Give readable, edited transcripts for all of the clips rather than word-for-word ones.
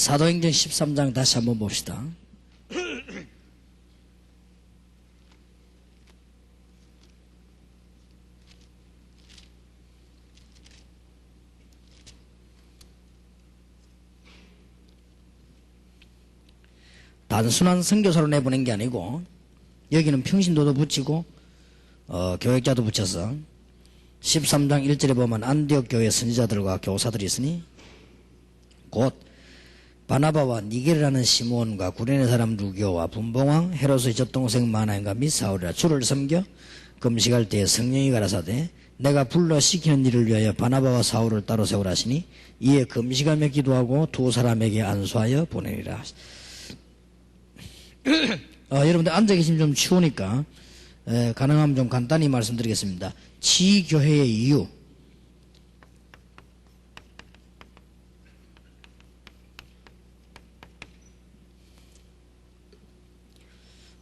사도행전 13장 다시 한번 봅시다. 단순한 선교사로 내보낸 게 아니고 여기는 평신도도 붙이고 교역자도 붙여서 13장 1절에 보면 안디옥 교회 선지자들과 교사들이 있으니 곧 바나바와 니게르라는 시몬과 구레네 사람 루기오와 분봉왕 헤롯의 젖동생 마나인과 및 사울이라 주를 섬겨 금식할 때에 성령이 가라사대 내가 불러 시키는 일을 위하여 바나바와 사울을 따로 세우라 하시니 이에 금식하며 기도하고 두 사람에게 안수하여 보내리라. 여러분들 앉아 계시면 좀 추우니까 가능하면 좀 간단히 말씀드리겠습니다. 지교회의 이유,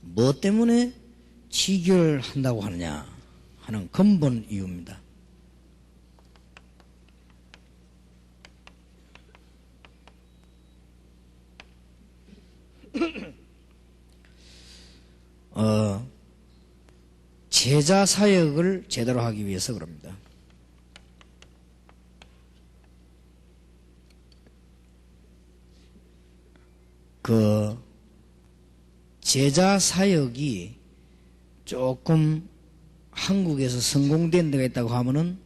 뭐 때문에 지교를 한다고 하느냐 하는 근본 이유입니다. 제자 사역을 제대로 하기 위해서 그럽니다. 제자 사역이 조금 한국에서 성공된 데가 있다고 하면은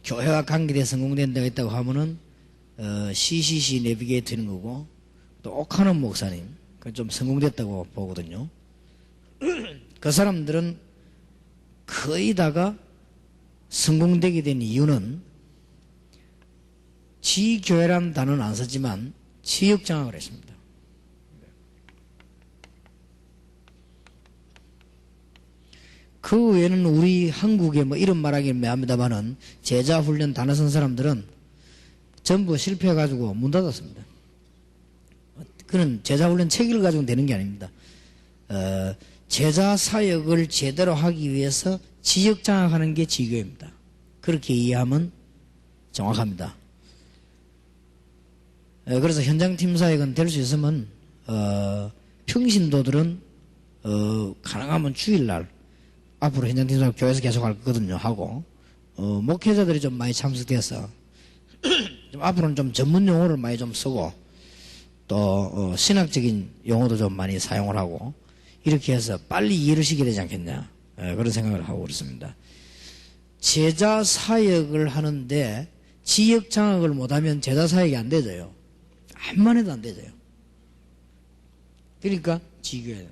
교회와 관계돼 성공된 데가 있다고 하면은 CCC 내비게이터 있는 거고 또 오카논 목사님 좀 성공됐다고 보거든요. 그 사람들은 거의 다가 성공되게 된 이유는 지교회라는 단어는 안 쓰지만 지역장악을 했습니다. 그 외에는 우리 한국에 뭐 이런 말하기는 매합니다만은 제자훈련 단어 쓴 사람들은 전부 실패해가지고 문 닫았습니다. 그는 제자훈련 체계를 가지고는 되는 게 아닙니다. 제자 사역을 제대로 하기 위해서 지역 장악하는 게 지교입니다. 그렇게 이해하면 정확합니다. 그래서 현장팀 사역은 될 수 있으면 평신도들은 가능하면 주일날 앞으로 현장팀 사역 교회에서 계속 할 거거든요 하고 목회자들이 좀 많이 참석돼서 좀 앞으로는 좀 전문 용어를 많이 좀 쓰고 또 신학적인 용어도 좀 많이 사용을 하고 이렇게 해서 빨리 이해를 시켜야 되지 않겠냐 그런 생각을 하고 그렇습니다. 제자 사역을 하는데 지역 장악을 못하면 제자 사역이 안 되져요. 암만 해도 안 되져요. 그러니까 지교회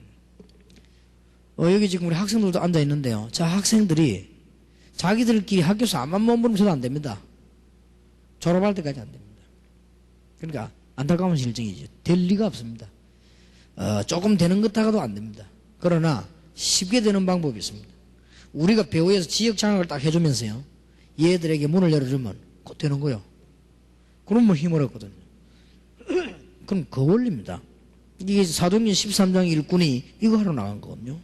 여기 지금 우리 학생들도 앉아 있는데요. 자, 학생들이 자기들끼리 학교에서 암만 몸부림쳐도 안 됩니다. 졸업할 때까지 안 됩니다. 그러니까 안타까운 실정이죠. 될 리가 없습니다. 조금 되는 것 하고도 안 됩니다. 그러나 쉽게 되는 방법이 있습니다. 우리가 배후에서 지역 장악을 딱 해주면서요. 얘들에게 문을 열어주면 곧 되는 거예요. 그럼 뭐 힘을 얻거든요. 그럼 그 원리입니다. 이게 사도행전 13장 일꾼이 이거 하러 나간 거거든요.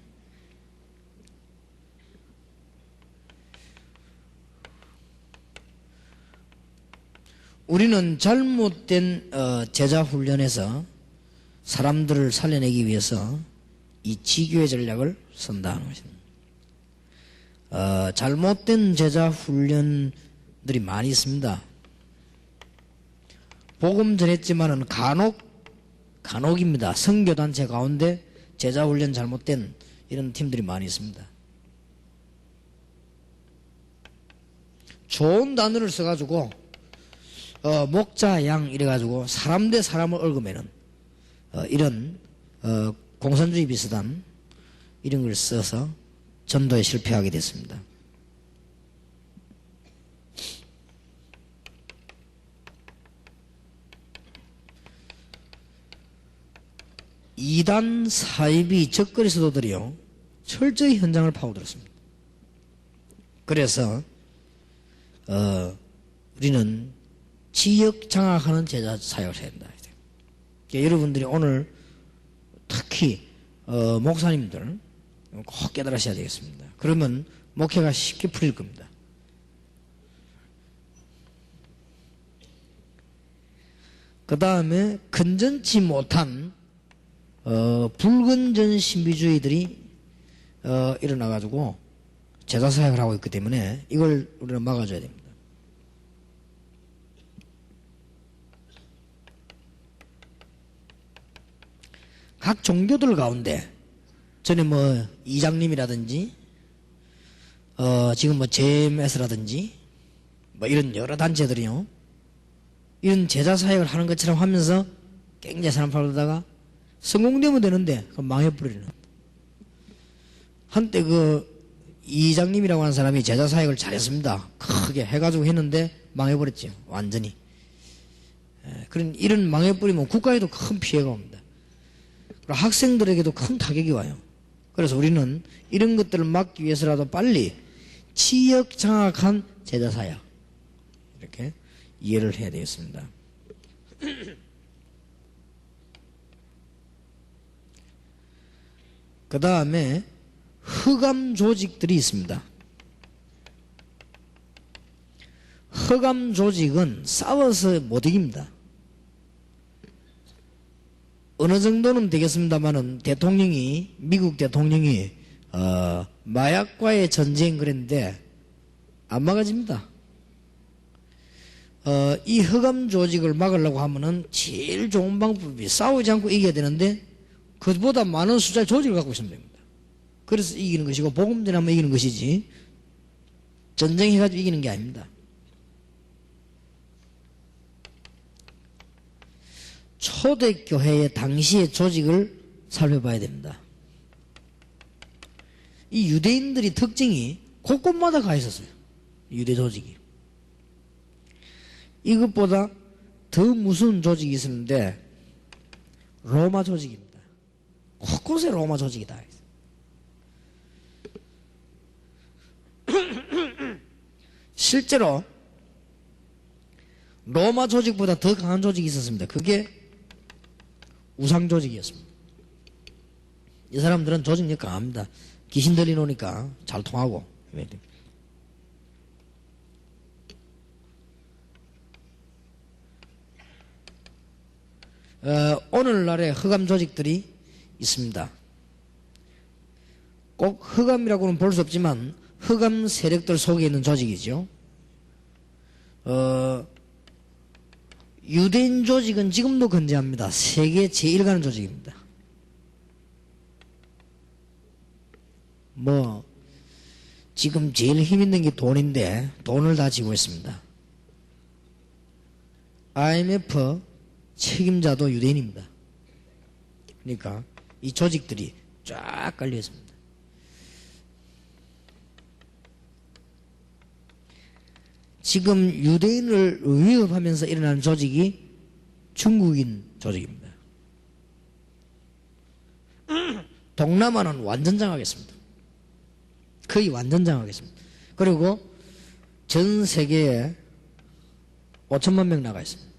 우리는 잘못된 제자 훈련에서 사람들을 살려내기 위해서 이 지교의 전략을 쓴다 하는 것입니다. 잘못된 제자 훈련들이 많이 있습니다. 복음 전했지만은 간혹입니다. 선교단체 가운데 제자 훈련 잘못된 이런 팀들이 많이 있습니다. 좋은 단어를 써가지고 목자 양 이래가지고 사람 대 사람을 얽으면은 이런 공산주의 비슷한 이런 걸 써서 전도에 실패하게 됐습니다. 이단 사이비 적거리 사도들이요 철저히 현장을 파고들었습니다. 그래서 우리는 지역 장악하는 제자 사역을 해야 된다. 그러니까 여러분들이 오늘 특히 목사님들 꼭 깨달으셔야 되겠습니다. 그러면 목회가 쉽게 풀릴 겁니다. 그 다음에 건전치 못한 불건전 신비주의들이 일어나가지고 제자 사역을 하고 있기 때문에 이걸 우리는 막아줘야 됩니다. 각 종교들 가운데 전에 뭐 이장님이라든지 지금 뭐 JMS라든지 뭐 이런 여러 단체들이요, 이런 제자 사역을 하는 것처럼 하면서 굉장히 사람 팔다가 성공되면 되는데 그럼 망해버리는. 한때 그 이장님이라고 하는 사람이 제자 사역을 잘했습니다. 크게 해가지고 했는데 망해버렸죠, 완전히. 그런 이런 망해버리면 국가에도 큰 피해가 옵니다. 그리고 학생들에게도 큰 타격이 와요. 그래서 우리는 이런 것들을 막기 위해서라도 빨리 치역 장악한 제자 사역, 이렇게 이해를 해야 되겠습니다. 그 다음에 흑암 조직들이 있습니다. 흑암 조직은 싸워서 못 이깁니다. 어느 정도는 되겠습니다만은 미국 대통령이 마약과의 전쟁 그랬는데 안 막아집니다. 이 흑암 조직을 막으려고 하면은 제일 좋은 방법이 싸우지 않고 이겨야 되는데 그보다 많은 숫자의 조직을 갖고 있으면 됩니다. 그래서 이기는 것이고 복음전하면 이기는 것이지 전쟁해가지고 이기는 게 아닙니다. 초대교회의 당시의 조직을 살펴봐야 됩니다. 이 유대인들이 특징이 곳곳마다 가 있었어요. 유대 조직이. 이것보다 더 무서운 조직이 있었는데 로마 조직입니다. 곳곳에 로마 조직이 다 있어요. 실제로 로마 조직보다 더 강한 조직이 있었습니다. 그게 우상 조직이었습니다. 이 사람들은 조직력 강합니다. 귀신 들리노니까 잘 통하고. 오늘날에 흑암 조직들이 있습니다. 꼭 흑암이라고는 볼 수 없지만 흑암 세력들 속에 있는 조직이죠. 유대인 조직은 지금도 건재합니다. 세계 제일 가는 조직입니다. 지금 제일 힘 있는 게 돈인데 돈을 다 쥐고 있습니다. IMF 책임자도 유대인입니다. 그러니까 이 조직들이 쫙 깔려 있습니다. 지금 유대인을 위협하면서 일어나는 조직이 중국인 조직입니다. 동남아는 완전 장악했습니다. 거의 완전 장악했습니다. 그리고 전 세계에 5천만 명 나가 있습니다.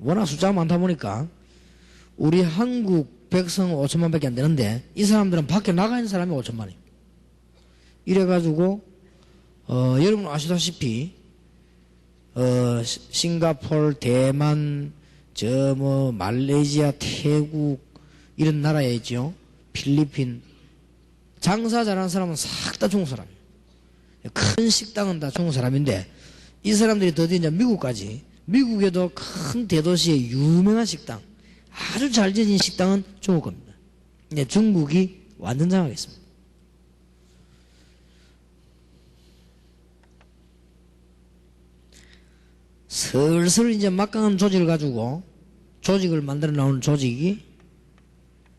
워낙 숫자가 많다 보니까 우리 한국 백성 5천만 밖에 안 되는데 이 사람들은 밖에 나가 있는 사람이 5천만이에요. 이래가지고 여러분 아시다시피 싱가포르, 대만, 말레이시아, 태국 이런 나라에 있죠. 필리핀. 장사 잘하는 사람은 싹 다 중국 사람이에요. 큰 식당은 다 중국 사람인데 이 사람들이 더디 이제 미국까지, 미국에도 큰 대도시의 유명한 식당, 아주 잘 지어진 식당은 중국 겁니다. 근데 중국이 완전 장악했습니다. 슬슬 이제 막강한 조직을 가지고 조직을 만들어 나오는 조직이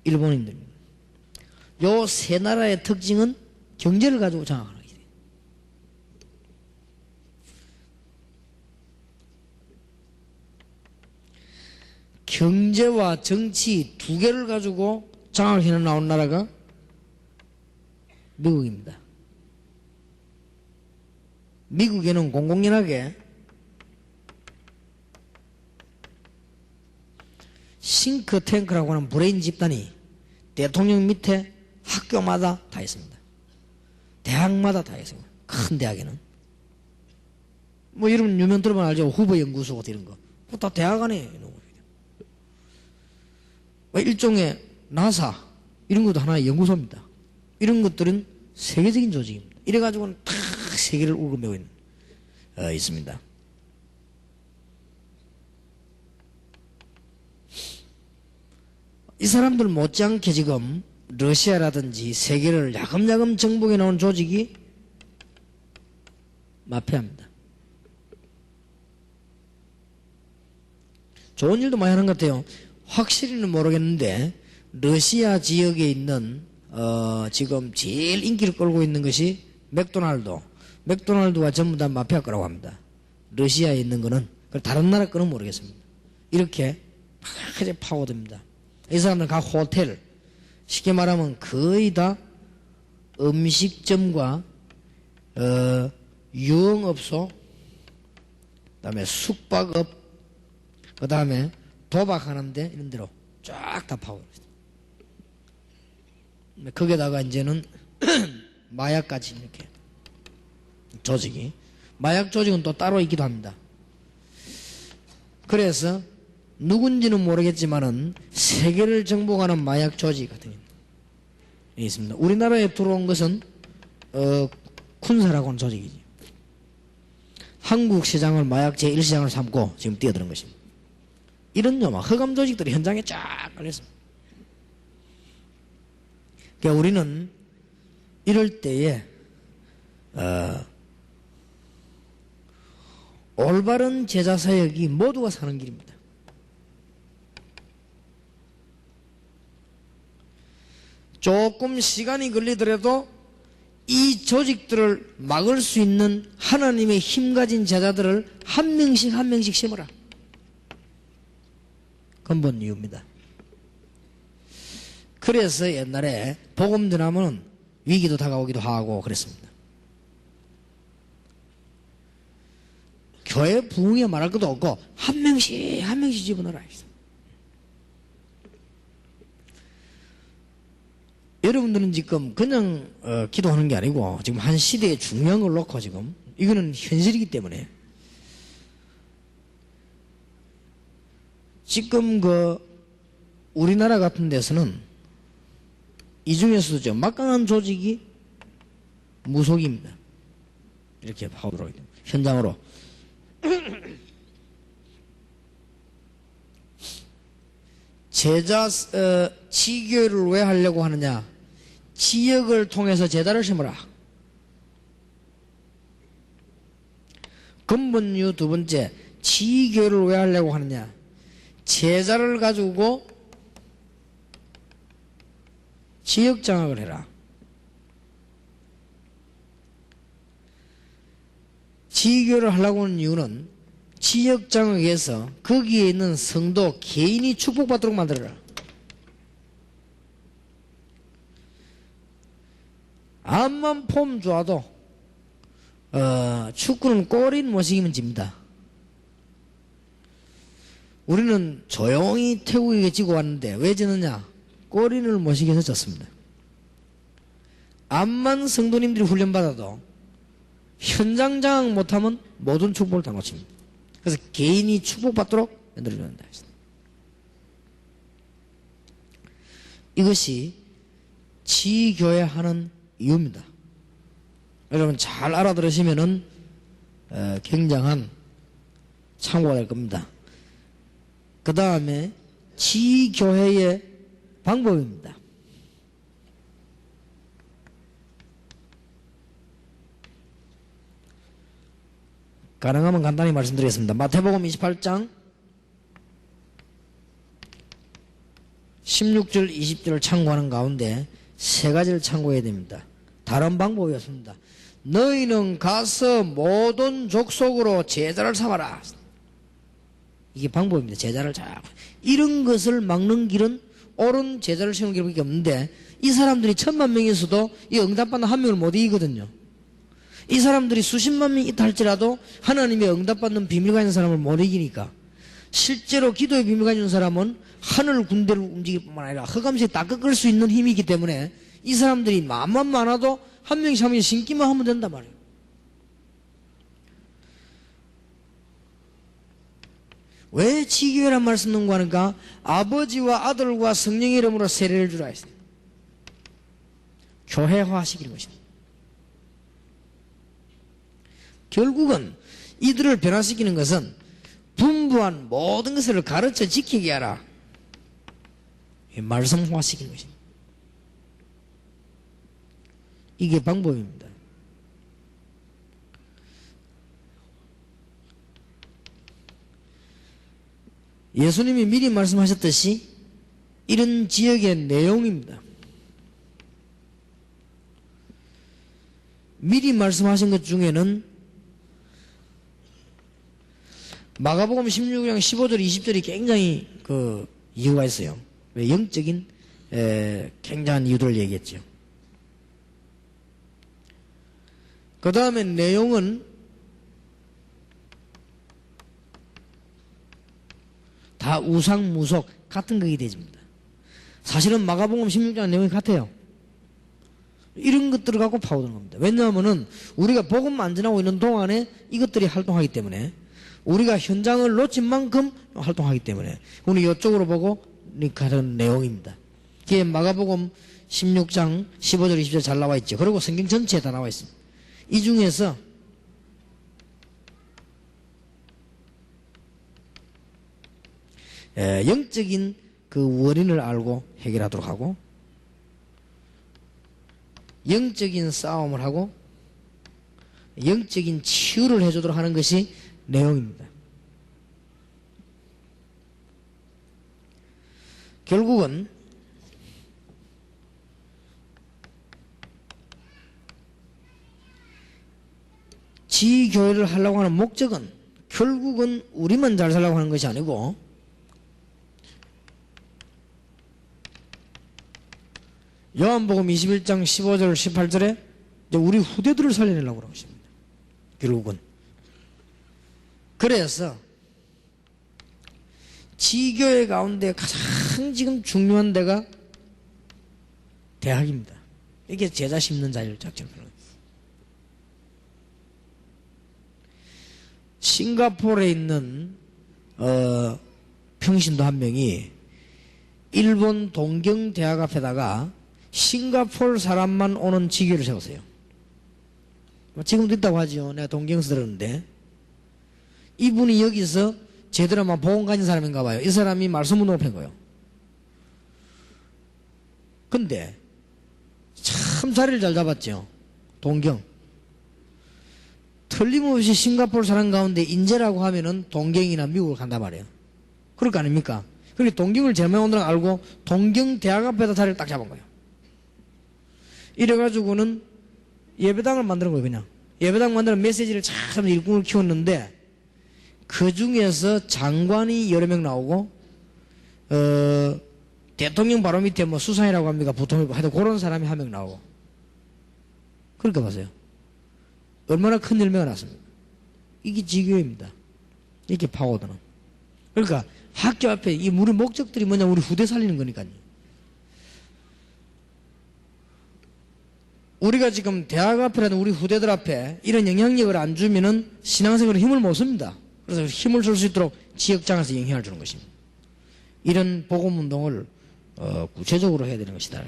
일본인들입니다. 요 세 나라의 특징은 경제를 가지고 장악하는 거예요. 경제와 정치 두 개를 가지고 장악해 나온 나라가 미국입니다. 미국에는 공공연하게 싱크탱크라고 하는 브레인 집단이 대통령 밑에 학교마다 다 있습니다. 대학마다 다 있습니다. 큰 대학에는. 여러분 유명 들어만 알죠? 후보 연구소 이런 거. 그거 다 대학 안에 있는 거예요. 일종의 나사 이런 것도 하나의 연구소입니다. 이런 것들은 세계적인 조직입니다. 이래가지고는 다 세계를 울고매고 있습니다. 이 사람들 못지않게 지금 러시아라든지 세계를 야금야금 정복해 놓은 조직이 마피아입니다. 좋은 일도 많이 하는 것 같아요. 확실히는 모르겠는데 러시아 지역에 있는 지금 제일 인기를 끌고 있는 것이 맥도날드가 전부 다 마피아 거라고 합니다. 러시아에 있는 거는. 다른 나라 거는 모르겠습니다. 이렇게 막 파고듭니다. 이 사람들 각 호텔, 쉽게 말하면 거의 다 음식점과 유흥업소, 그 다음에 숙박업, 그 다음에 도박하는데 이런 데로 쫙 다 파고듭니다. 거기에다가 이제는 마약까지 이렇게 조직이, 마약 조직은 또 따로 있기도 합니다. 그래서 누군지는 모르겠지만은 세계를 정복하는 마약 조직 같은 게 있습니다. 우리나라에 들어온 것은 쿤사라고 하는 조직이지. 한국 시장을 마약 제1시장을 삼고 지금 뛰어드는 것입니다. 이런 흑암 조직들이 현장에 쫙 깔렸습니다. 그러니까 우리는 이럴 때에 올바른 제자 사역이 모두가 사는 길입니다. 조금 시간이 걸리더라도 이 조직들을 막을 수 있는 하나님의 힘 가진 제자들을 한 명씩 심어라. 근본 이유입니다. 그래서 옛날에 복음 전하면 위기도 다가오기도 하고 그랬습니다. 교회 부흥에 말할 것도 없고 한 명씩 집어넣어라. 여러분들은 지금 그냥 기도하는 게 아니고 지금 한 시대에 중요한 걸 놓고 지금 이거는 현실이기 때문에 지금 우리나라 같은 데서는 이 중에서도 좀 막강한 조직이 무속입니다. 이렇게 파고들어오게 됩니다. 현장으로. 제자 지교를 왜 하려고 하느냐? 지역을 통해서 제자를 심어라. 근본 이유 두 번째, 지교를 왜 하려고 하느냐? 제자를 가지고 지역 장악을 해라. 지교를 하려고 하는 이유는 지역 장악에서 거기에 있는 성도 개인이 축복받도록 만들어라. 암만 폼 좋아도 축구는 골인 못 이기면 집니다. 우리는 조용히 태국에게 지고 왔는데 왜 지느냐? 골인을 못 이겨서 졌습니다. 암만 성도님들이 훈련받아도 현장 장악 못하면 모든 축복을 다 놓칩니다. 그래서 개인이 축복받도록 만들어줘야 한다. 이것이 지교회 하는 이유입니다. 여러분 잘 알아들으시면은 굉장한 참고가 될 겁니다. 그 다음에 지교회의 방법입니다. 가능하면 간단히 말씀드리겠습니다. 마태복음 28장 16절 20절을 참고하는 가운데 세 가지를 참고해야 됩니다. 다른 방법이 없습니다. 너희는 가서 모든 족속으로 제자를 삼아라. 이게 방법입니다. 제자를 잘. 이런 것을 막는 길은 옳은 제자를 세우는 길밖에 없는데 이 사람들이 1000만 명에서도 이 응답받는 한 명을 못 이기거든요. 이 사람들이 수십만 명이 있다 할지라도 하나님의 응답받는 비밀가 있는 사람을 못 이기니까 실제로 기도의 비밀가 있는 사람은 하늘 군대를 움직일 뿐만 아니라 흑암시에 다 꺾을 수 있는 힘이기 때문에 이 사람들이 마음만 많아도 한 명씩 한 명씩 신기만 하면 된단 말이에요. 왜 지교회란 말을 쓰는가 하니까 아버지와 아들과 성령의 이름으로 세례를 주라 했어요. 교회화시키는 것입니다. 결국은 이들을 변화시키는 것은 분부한 모든 것을 가르쳐 지키게 하라. 말씀화시키는 것입니다. 이게 방법입니다. 예수님이 미리 말씀하셨듯이 이런 지역의 내용입니다. 미리 말씀하신 것 중에는 마가복음 16장 15절 20절이 굉장히 그 이유가 있어요. 왜? 영적인 굉장한 이유들을 얘기했죠. 그 다음에 내용은 다 우상무속 같은 것이 되집니다. 사실은 마가복음 16장 내용이 같아요. 이런 것들을 갖고 파고드는 겁니다. 왜냐하면은 우리가 복음 안 전하고 있는 동안에 이것들이 활동하기 때문에, 우리가 현장을 놓친 만큼 활동하기 때문에 우리 이쪽으로 보고 가는 내용입니다. 이게 마가복음 16장 15절 20절 잘 나와 있죠. 그리고 성경 전체에 다 나와 있습니다. 이 중에서 영적인 그 원인을 알고 해결하도록 하고, 영적인 싸움을 하고 영적인 치유를 해주도록 하는 것이 내용입니다. 결국은 지교회를 하려고 하는 목적은 결국은 우리만 잘 살라고 하는 것이 아니고 요한복음 21장 15절 18절에 우리 후대들을 살려내려고 그러고 있습니다. 결국은. 그래서 지교회 가운데 가장 지금 중요한 데가 대학입니다. 이게 제자 심는 자율 작전입니다. 싱가포르에 있는 평신도 한 명이 일본 동경대학 앞에다가 싱가포르 사람만 오는 지교를 세웠어요. 지금도 있다고 하죠. 내가 동경에서 들었는데 이분이 여기서 제대로 복음 가진 사람인가 봐요. 이 사람이 말씀 운동을 팬 거예요. 근데 참 자리를 잘 잡았죠. 동경. 틀림없이 싱가포르 사람 가운데 인재라고 하면은 동경이나 미국을 간단 말이에요. 그럴 거 아닙니까? 그런데 동경을 제일 많이 온다는 걸 알고 동경 대학 앞에다 자리를 딱 잡은 거예요. 이래가지고는 예배당을 만드는 거예요. 그냥 예배당 만드는 메시지를 참 일꾼을 키웠는데 그 중에서 장관이 여러 명 나오고 대통령 바로 밑에 뭐 수상이라고 합니까? 부통이고 하여튼 그런 사람이 한 명 나오고. 그러니까 보세요. 얼마나 큰 열매가 났습니까? 이게 지교회입니다. 이렇게 파고드는. 그러니까 학교 앞에 이 우리 목적들이 뭐냐, 우리 후대 살리는 거니까요. 우리가 지금 대학 앞이라든 우리 후대들 앞에 이런 영향력을 안 주면은 신앙생활에 힘을 못 씁니다. 그래서 힘을 줄 수 있도록 지역장에서 영향을 주는 것입니다. 이런 복음운동을 구체적으로 해야 되는 것이다.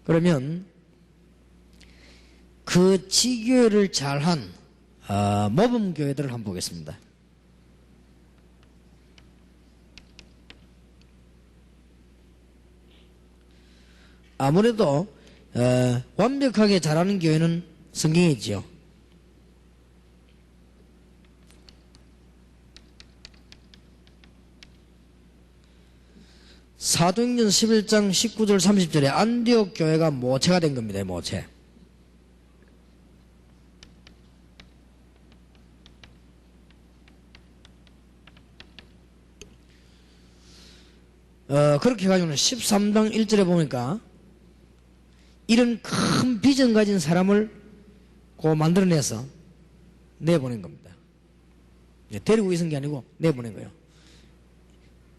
그러면 그 지교회를 잘한 모범교회들을 한번 보겠습니다. 아무래도 완벽하게 잘하는 교회는 성경이지요. 사도행전 11장 19절 30절에 안디옥 교회가 모체가 된 겁니다. 모체. 그렇게 해가지고는 13장 1절에 보니까 이런 큰 비전 가진 사람을 만들어내서 내보낸 겁니다. 데리고 있은 게 아니고 내보낸 거예요.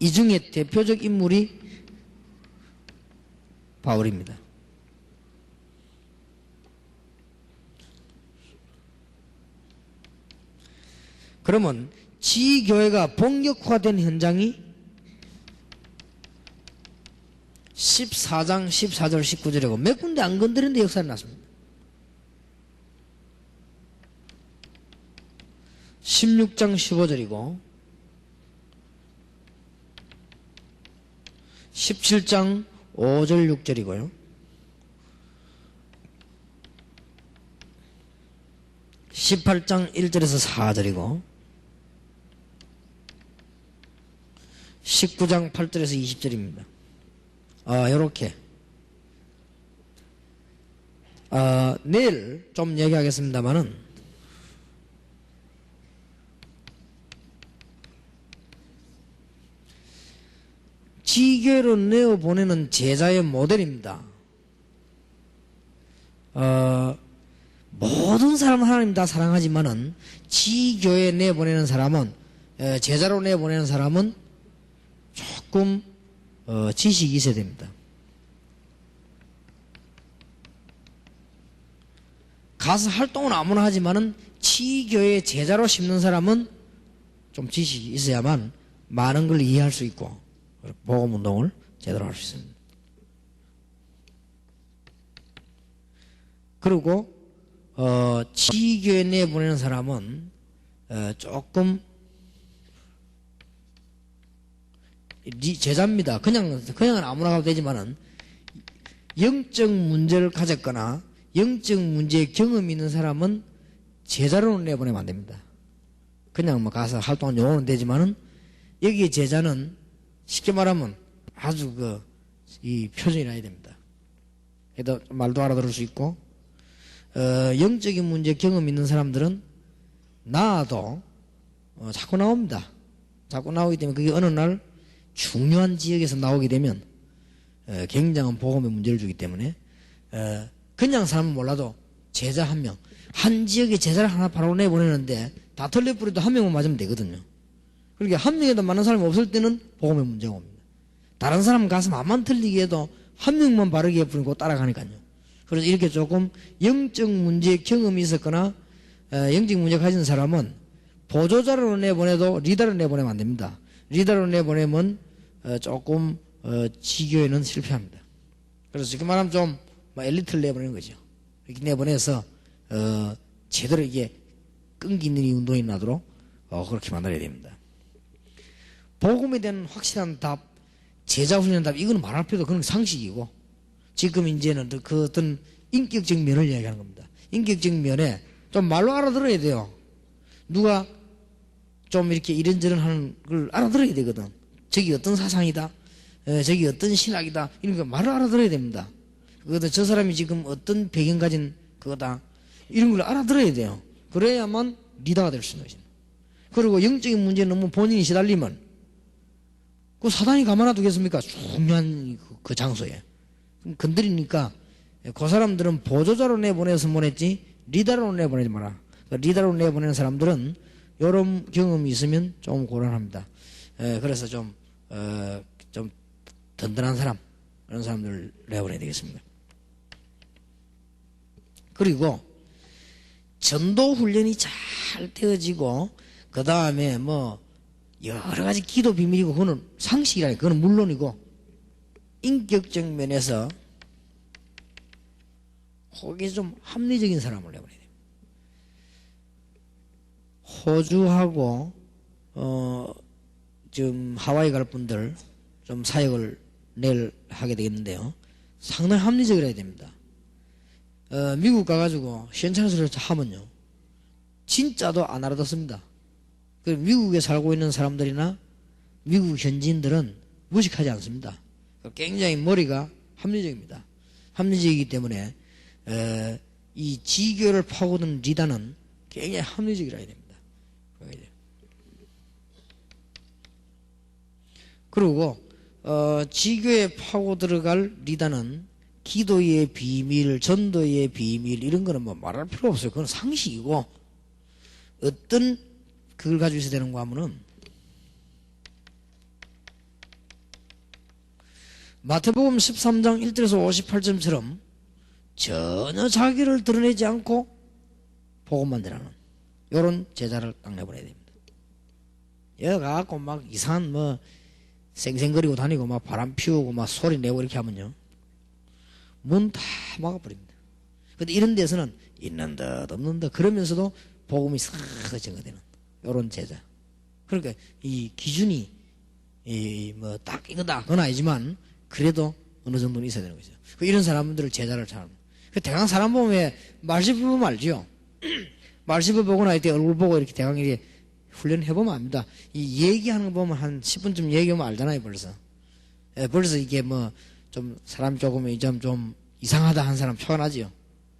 이 중에 대표적 인물이 바울입니다. 그러면 지교회가 본격화된 현장이 14장 14절 19절이고 몇 군데 안 건드렸는데 역사를 났습니다. 16장 15절이고 17장 5절 6절이고요. 18장 1절에서 4절이고 19장 8절에서 20절입니다. 요렇게 내일 좀 얘기하겠습니다만은 지교회로 내어보내는 제자의 모델입니다. 모든 사람은 하나님 다 사랑하지만은 지교회에 내보내는 사람은 제자로 내보내는 사람은 조금 지식이 있어야 됩니다. 가서 활동은 아무나 하지만은 지교회 제자로 심는 사람은 좀 지식이 있어야만 많은 걸 이해할 수 있고 복음 운동을 제대로 할 수 있습니다. 그리고 지교회 내보내는 사람은 조금 제자입니다. 그냥은 아무나 가도 되지만은 영적 문제를 가졌거나 영적 문제의 경험이 있는 사람은 제자로 내보내면 안 됩니다. 그냥 뭐 가서 활동한 용어는 되지만은 여기에 제자는 쉽게 말하면 아주 이 표준이 나야 됩니다. 그래도 말도 알아들을 수 있고 영적인 문제 경험 있는 사람들은 나와도 자꾸 나옵니다. 자꾸 나오기 때문에 그게 어느 날 중요한 지역에서 나오게 되면 굉장한 복음의 문제를 주기 때문에 그냥 사람은 몰라도 제자 한 명, 한 지역에 제자를 하나 바로 내보내는데 다 틀려버려도 한 명만 맞으면 되거든요. 그러니까 한 명에도 많은 사람이 없을 때는 복음의 문제가 옵니다. 다른 사람 가서 맘만 틀리게 해도 한 명만 바르게 해버리고 따라가니까요. 그래서 이렇게 조금 영적 문제의 경험이 있었거나 영적 문제 가진 사람은 보조자로 내보내도 리더로 내보내면 안 됩니다. 리더로 내보내면 조금 지교회는 실패합니다. 그래서 지금 말하면 좀 엘리트를 내보내는 거죠. 이렇게 내보내서 제대로 이게 끈기 있는 이 운동이 나도록 그렇게 만들어야 됩니다. 복음에 대한 확실한 답, 제자 훈련 답, 이거는 말할 필요도 그런 상식이고 지금 이제는 그 어떤 인격적 면을 이야기하는 겁니다. 인격적 면에 좀 말로 알아들어야 돼요. 누가 좀 이렇게 이런저런 하는 걸 알아들어야 되거든. 저기 어떤 사상이다, 저기 어떤 신학이다, 이런 거 말을 알아들어야 됩니다. 그거도 저 사람이 지금 어떤 배경 가진 그거다, 이런 걸 알아들어야 돼요. 그래야만 리더가 될 수 있는 것입니다. 그리고 영적인 문제에 너무 본인이 시달리면 그 사단이 가만 놔두겠습니까? 중요한 그 장소에. 건드리니까 그 사람들은 보조자로 내보내서 보냈지 리더로 내보내지 마라. 리더로 내보내는 사람들은 이런 경험이 있으면 좀 곤란합니다. 그래서 좀 든든한 사람, 그런 사람들을 내보내야 되겠습니다. 그리고 전도 훈련이 잘 되어지고 그 다음에 뭐 여러 가지 기도 비밀이고 그거는 상식이라니까. 그거는 물론이고 인격적 면에서 거기에 좀 합리적인 사람을 내보내야 됩니다. 호주하고 지금 하와이 갈 분들 좀 사역을 내일 하게 되겠는데요. 상당히 합리적이라 해야 됩니다. 미국 가가지고 시원찮은 소리를 하면요 진짜도 안 알아듣습니다. 미국에 살고 있는 사람들이나 미국 현지인들은 무식하지 않습니다. 굉장히 머리가 합리적입니다. 합리적이기 때문에 이 지교를 파고드는 리더는 굉장히 합리적이라 해야 됩니다. 그리고 지교에 파고 들어갈 리더는 기도의 비밀, 전도의 비밀 이런 거는 뭐 말할 필요 없어요. 그건 상식이고 어떤 그걸 가지고 있어야 되는가 하면은 마태복음 13장 1절에서 58절처럼 전혀 자기를 드러내지 않고 복음만 전하는 이런 제자를 딱 내보내야 됩니다. 여기 가갖고 막 이상한 뭐 쌩쌩거리고 다니고 막 바람 피우고 막 소리 내고 이렇게 하면요. 문 다 막아버립니다. 근데 이런 데서는 있는 듯 없는 듯 그러면서도 복음이 싹 증거되는 요런 제자. 그러니까 이 기준이 뭐 딱 이거다 그건 아니지만 그래도 어느 정도는 있어야 되는 거죠. 이런 사람들을 제자를 찾는. 대강 사람 보면 왜 말씨부 보면 알죠. 말씨부 보고 나이 때 얼굴 보고 이렇게 대강 이렇게 훈련해보면 압니다. 이 얘기하는 거 보면 한 10분쯤 얘기하면 알잖아요, 벌써. 예, 벌써 이게 뭐, 좀, 사람 조금, 좀 이상하다 한 사람 표현하지요.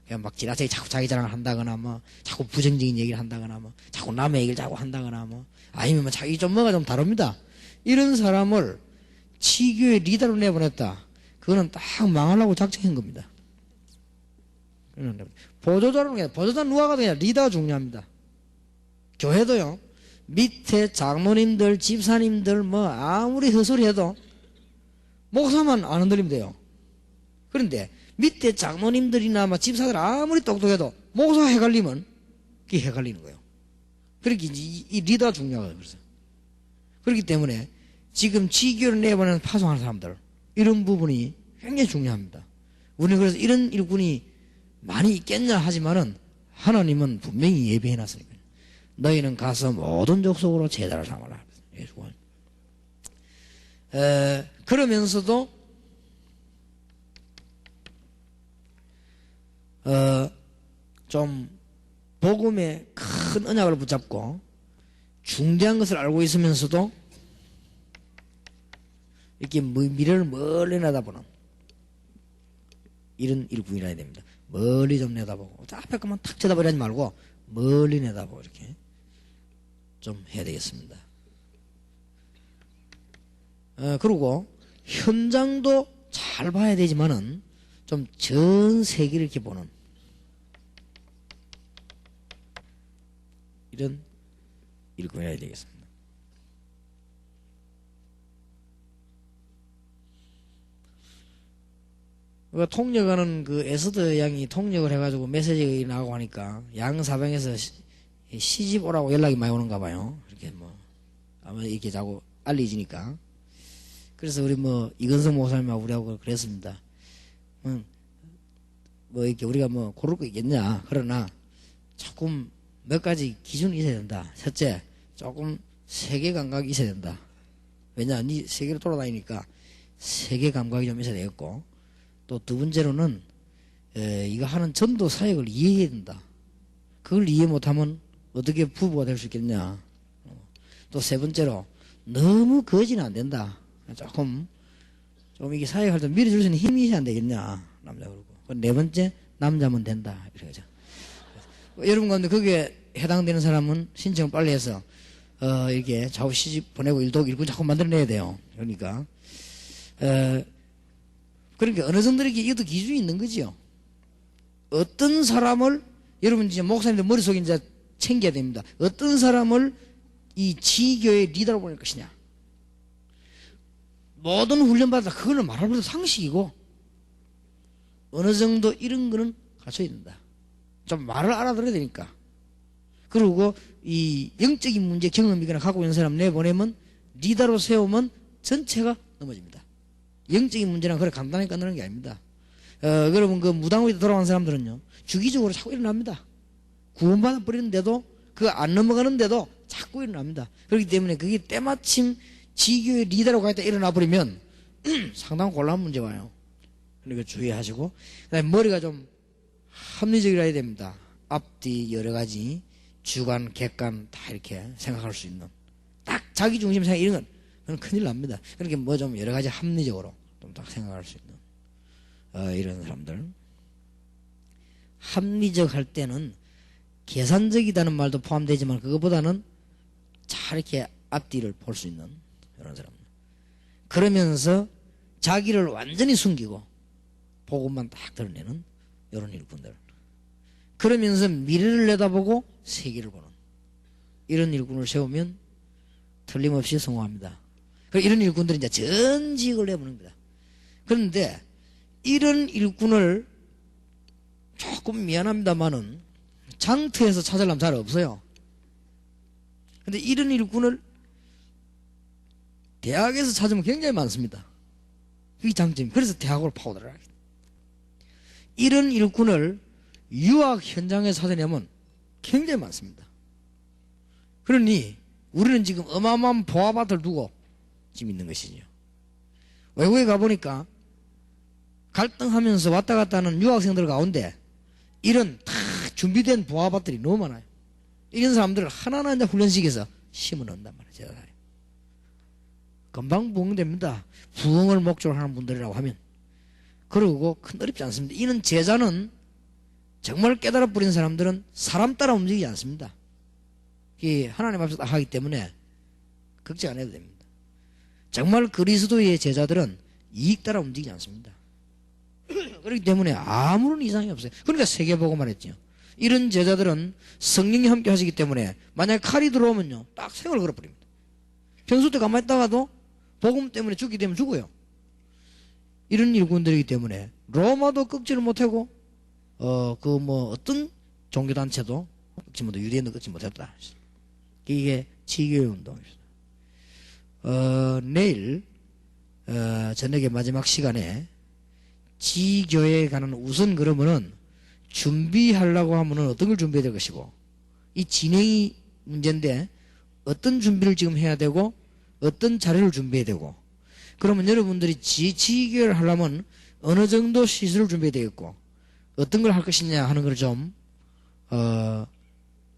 그냥 막 지나치게 자꾸 자기 자랑을 한다거나, 뭐, 자꾸 부정적인 얘기를 한다거나, 뭐, 자꾸 남의 얘기를 자꾸 한다거나, 뭐, 아니면 뭐 자기 좀 뭐가 좀 다릅니다. 이런 사람을 치교의 리더로 내보냈다. 그거는 딱 망하려고 작정한 겁니다. 보조자는 게, 보조자 누가 가도 그냥 리더가 중요합니다. 교회도요. 밑에 장로님들, 집사님들 뭐 아무리 헛소리해도 목사만 안 흔들리면 돼요. 그런데 밑에 장로님들이나 뭐 집사들 아무리 똑똑해도 목사 헷갈리면 그게 헷갈리는 거예요. 그렇게 이 리더가 중요하거든요. 그래서. 그렇기 때문에 지금 지교를 내보내는 파송하는 사람들 이런 부분이 굉장히 중요합니다. 우리는 그래서 이런 일꾼이 많이 있겠냐 하지만은 하나님은 분명히 예비해 놨으니까. 너희는 가서 모든 족속으로 제자를 삼아라. 그러면서도 좀 복음의 큰 언약을 붙잡고 중대한 것을 알고 있으면서도 이렇게 미래를 멀리 내다보는 이런 일꾼이라야 됩니다. 멀리 좀 내다보고 앞에 것만 탁 쳐다보지 말고 멀리 내다보고 이렇게 좀 해야 되겠습니다. 그리고 현장도 잘 봐야 되지만은 좀 전 세계를 이렇게 보는 이런 일꾼이어야 되겠습니다. 통역하는 그 에스더 양이 통역을 해가지고 메시지 나가고 하니까 양사병에서 시집 오라고 연락이 많이 오는가 봐요. 이렇게 뭐 아마 이렇게 자꾸 알려지니까. 그래서 우리 뭐 이건성 목사님하고 우리하고 그랬습니다. 뭐 이렇게 우리가 뭐 고를 거 있겠냐. 그러나 조금 몇 가지 기준이 있어야 된다. 첫째, 조금 세계 감각이 있어야 된다. 왜냐, 니 세계로 돌아다니니까 세계 감각이 좀 있어야 되겠고, 또 두 번째로는 이거 하는 전도 사역을 이해해야 된다. 그걸 이해 못하면 어떻게 부부가 될 수 있겠냐. 또 세 번째로 너무 거지는 안 된다. 조금 좀 이게 사역할 때 밀어줄 수 있는 힘이 있어야 안 되겠냐. 남자 그러고. 네 번째, 남자면 된다. 이러죠. 여러분 가운데 거기에 해당되는 사람은 신청을 빨리 해서 이렇게 좌우 시집 보내고 일꾼 자꾸 만들어내야 돼요. 그러니까 어느 정도 이렇게 이것도 기준이 있는 거지요. 어떤 사람을 여러분 이제 목사님들 머릿속에 이제 챙겨야 됩니다. 어떤 사람을 이 지교의 리더로 보낼 것이냐. 모든 훈련받아 그거는 말할 것도 상식이고 어느 정도 이런 거는 갖춰야 된다. 좀 말을 알아들어야 되니까. 그리고 이 영적인 문제 경험이거나 갖고 있는 사람 내보내면 리더로 세우면 전체가 넘어집니다. 영적인 문제는 그래 간단하게 끝나는 게 아닙니다. 여러분 그 무당으로 돌아온 사람들은요 주기적으로 자꾸 일어납니다. 구원받아 버리는데도 그거 안 넘어가는데도 자꾸 일어납니다. 그렇기 때문에 그게 때마침 지교의 리더로 가있다 일어나 버리면 상당히 곤란한 문제 와요. 그러니까 주의하시고 그다음에 머리가 좀 합리적이라야 됩니다. 앞뒤 여러 가지 주관, 객관 다 이렇게 생각할 수 있는 딱 자기 중심 생각 이런 건 그건 큰일 납니다. 그렇게 뭐 좀 여러 가지 합리적으로 좀 딱 생각할 수 있는 이런 사람들. 합리적 할 때는 계산적이다는 말도 포함되지만 그것보다는 잘 이렇게 앞뒤를 볼 수 있는 이런 사람들. 그러면서 자기를 완전히 숨기고 복음만 딱 드러내는 이런 일꾼들. 그러면서 미래를 내다보고 세계를 보는 이런 일꾼을 세우면 틀림없이 성공합니다. 이런 일꾼들이 이제 전직을 내보는 겁니다. 그런데 이런 일꾼을 조금 미안합니다만은 장터에서 찾으려면 잘 없어요. 근데 이런 일꾼을 대학에서 찾으면 굉장히 많습니다. 그게 장점이. 그래서 대학으로 파고들어라. 이런 일꾼을 유학 현장에 찾아내면 굉장히 많습니다. 그러니 우리는 지금 어마어마한 보아밭을 두고 지금 있는 것이죠. 외국에 가보니까 갈등하면서 왔다 갔다 하는 유학생들 가운데 이런 다 준비된 보아밭들이 너무 많아요. 이런 사람들을 하나하나 이제 훈련시켜서 심어 넣는단 말이에요. 금방 부흥됩니다. 부흥을 목적으로 하는 분들이라고 하면. 그러고 큰 어렵지 않습니다. 이는 제자는 정말 깨달아 버린 사람들은 사람 따라 움직이지 않습니다. 하나님 앞에서 하기 때문에 걱정 안 해도 됩니다. 정말 그리스도의 제자들은 이익 따라 움직이지 않습니다. 그렇기 때문에 아무런 이상이 없어요. 그러니까 세계복음만 했죠. 이런 제자들은 성령이 함께 하시기 때문에 만약에 칼이 들어오면요 딱 생을 걸어버립니다. 평소 때 가만히 있다가도 복음 때문에 죽게 되면 죽어요. 이런 일꾼들이기 때문에 로마도 꺾지를 못하고 어떤 종교단체도 꺾지 못하고 유대인도 꺾지 못했다. 이게 지교의 운동입니다. 내일 저녁에 마지막 시간에 지교에 관한 우선 그러면은 준비하려고 하면은 어떤 걸 준비해야 될 것이고 이 진행이 문제인데 어떤 준비를 지금 해야 되고 어떤 자료를 준비해야 되고 그러면 여러분들이 지교를 하려면 어느 정도 시설을 준비해야 되겠고 어떤 걸 할 것이냐 하는 걸 좀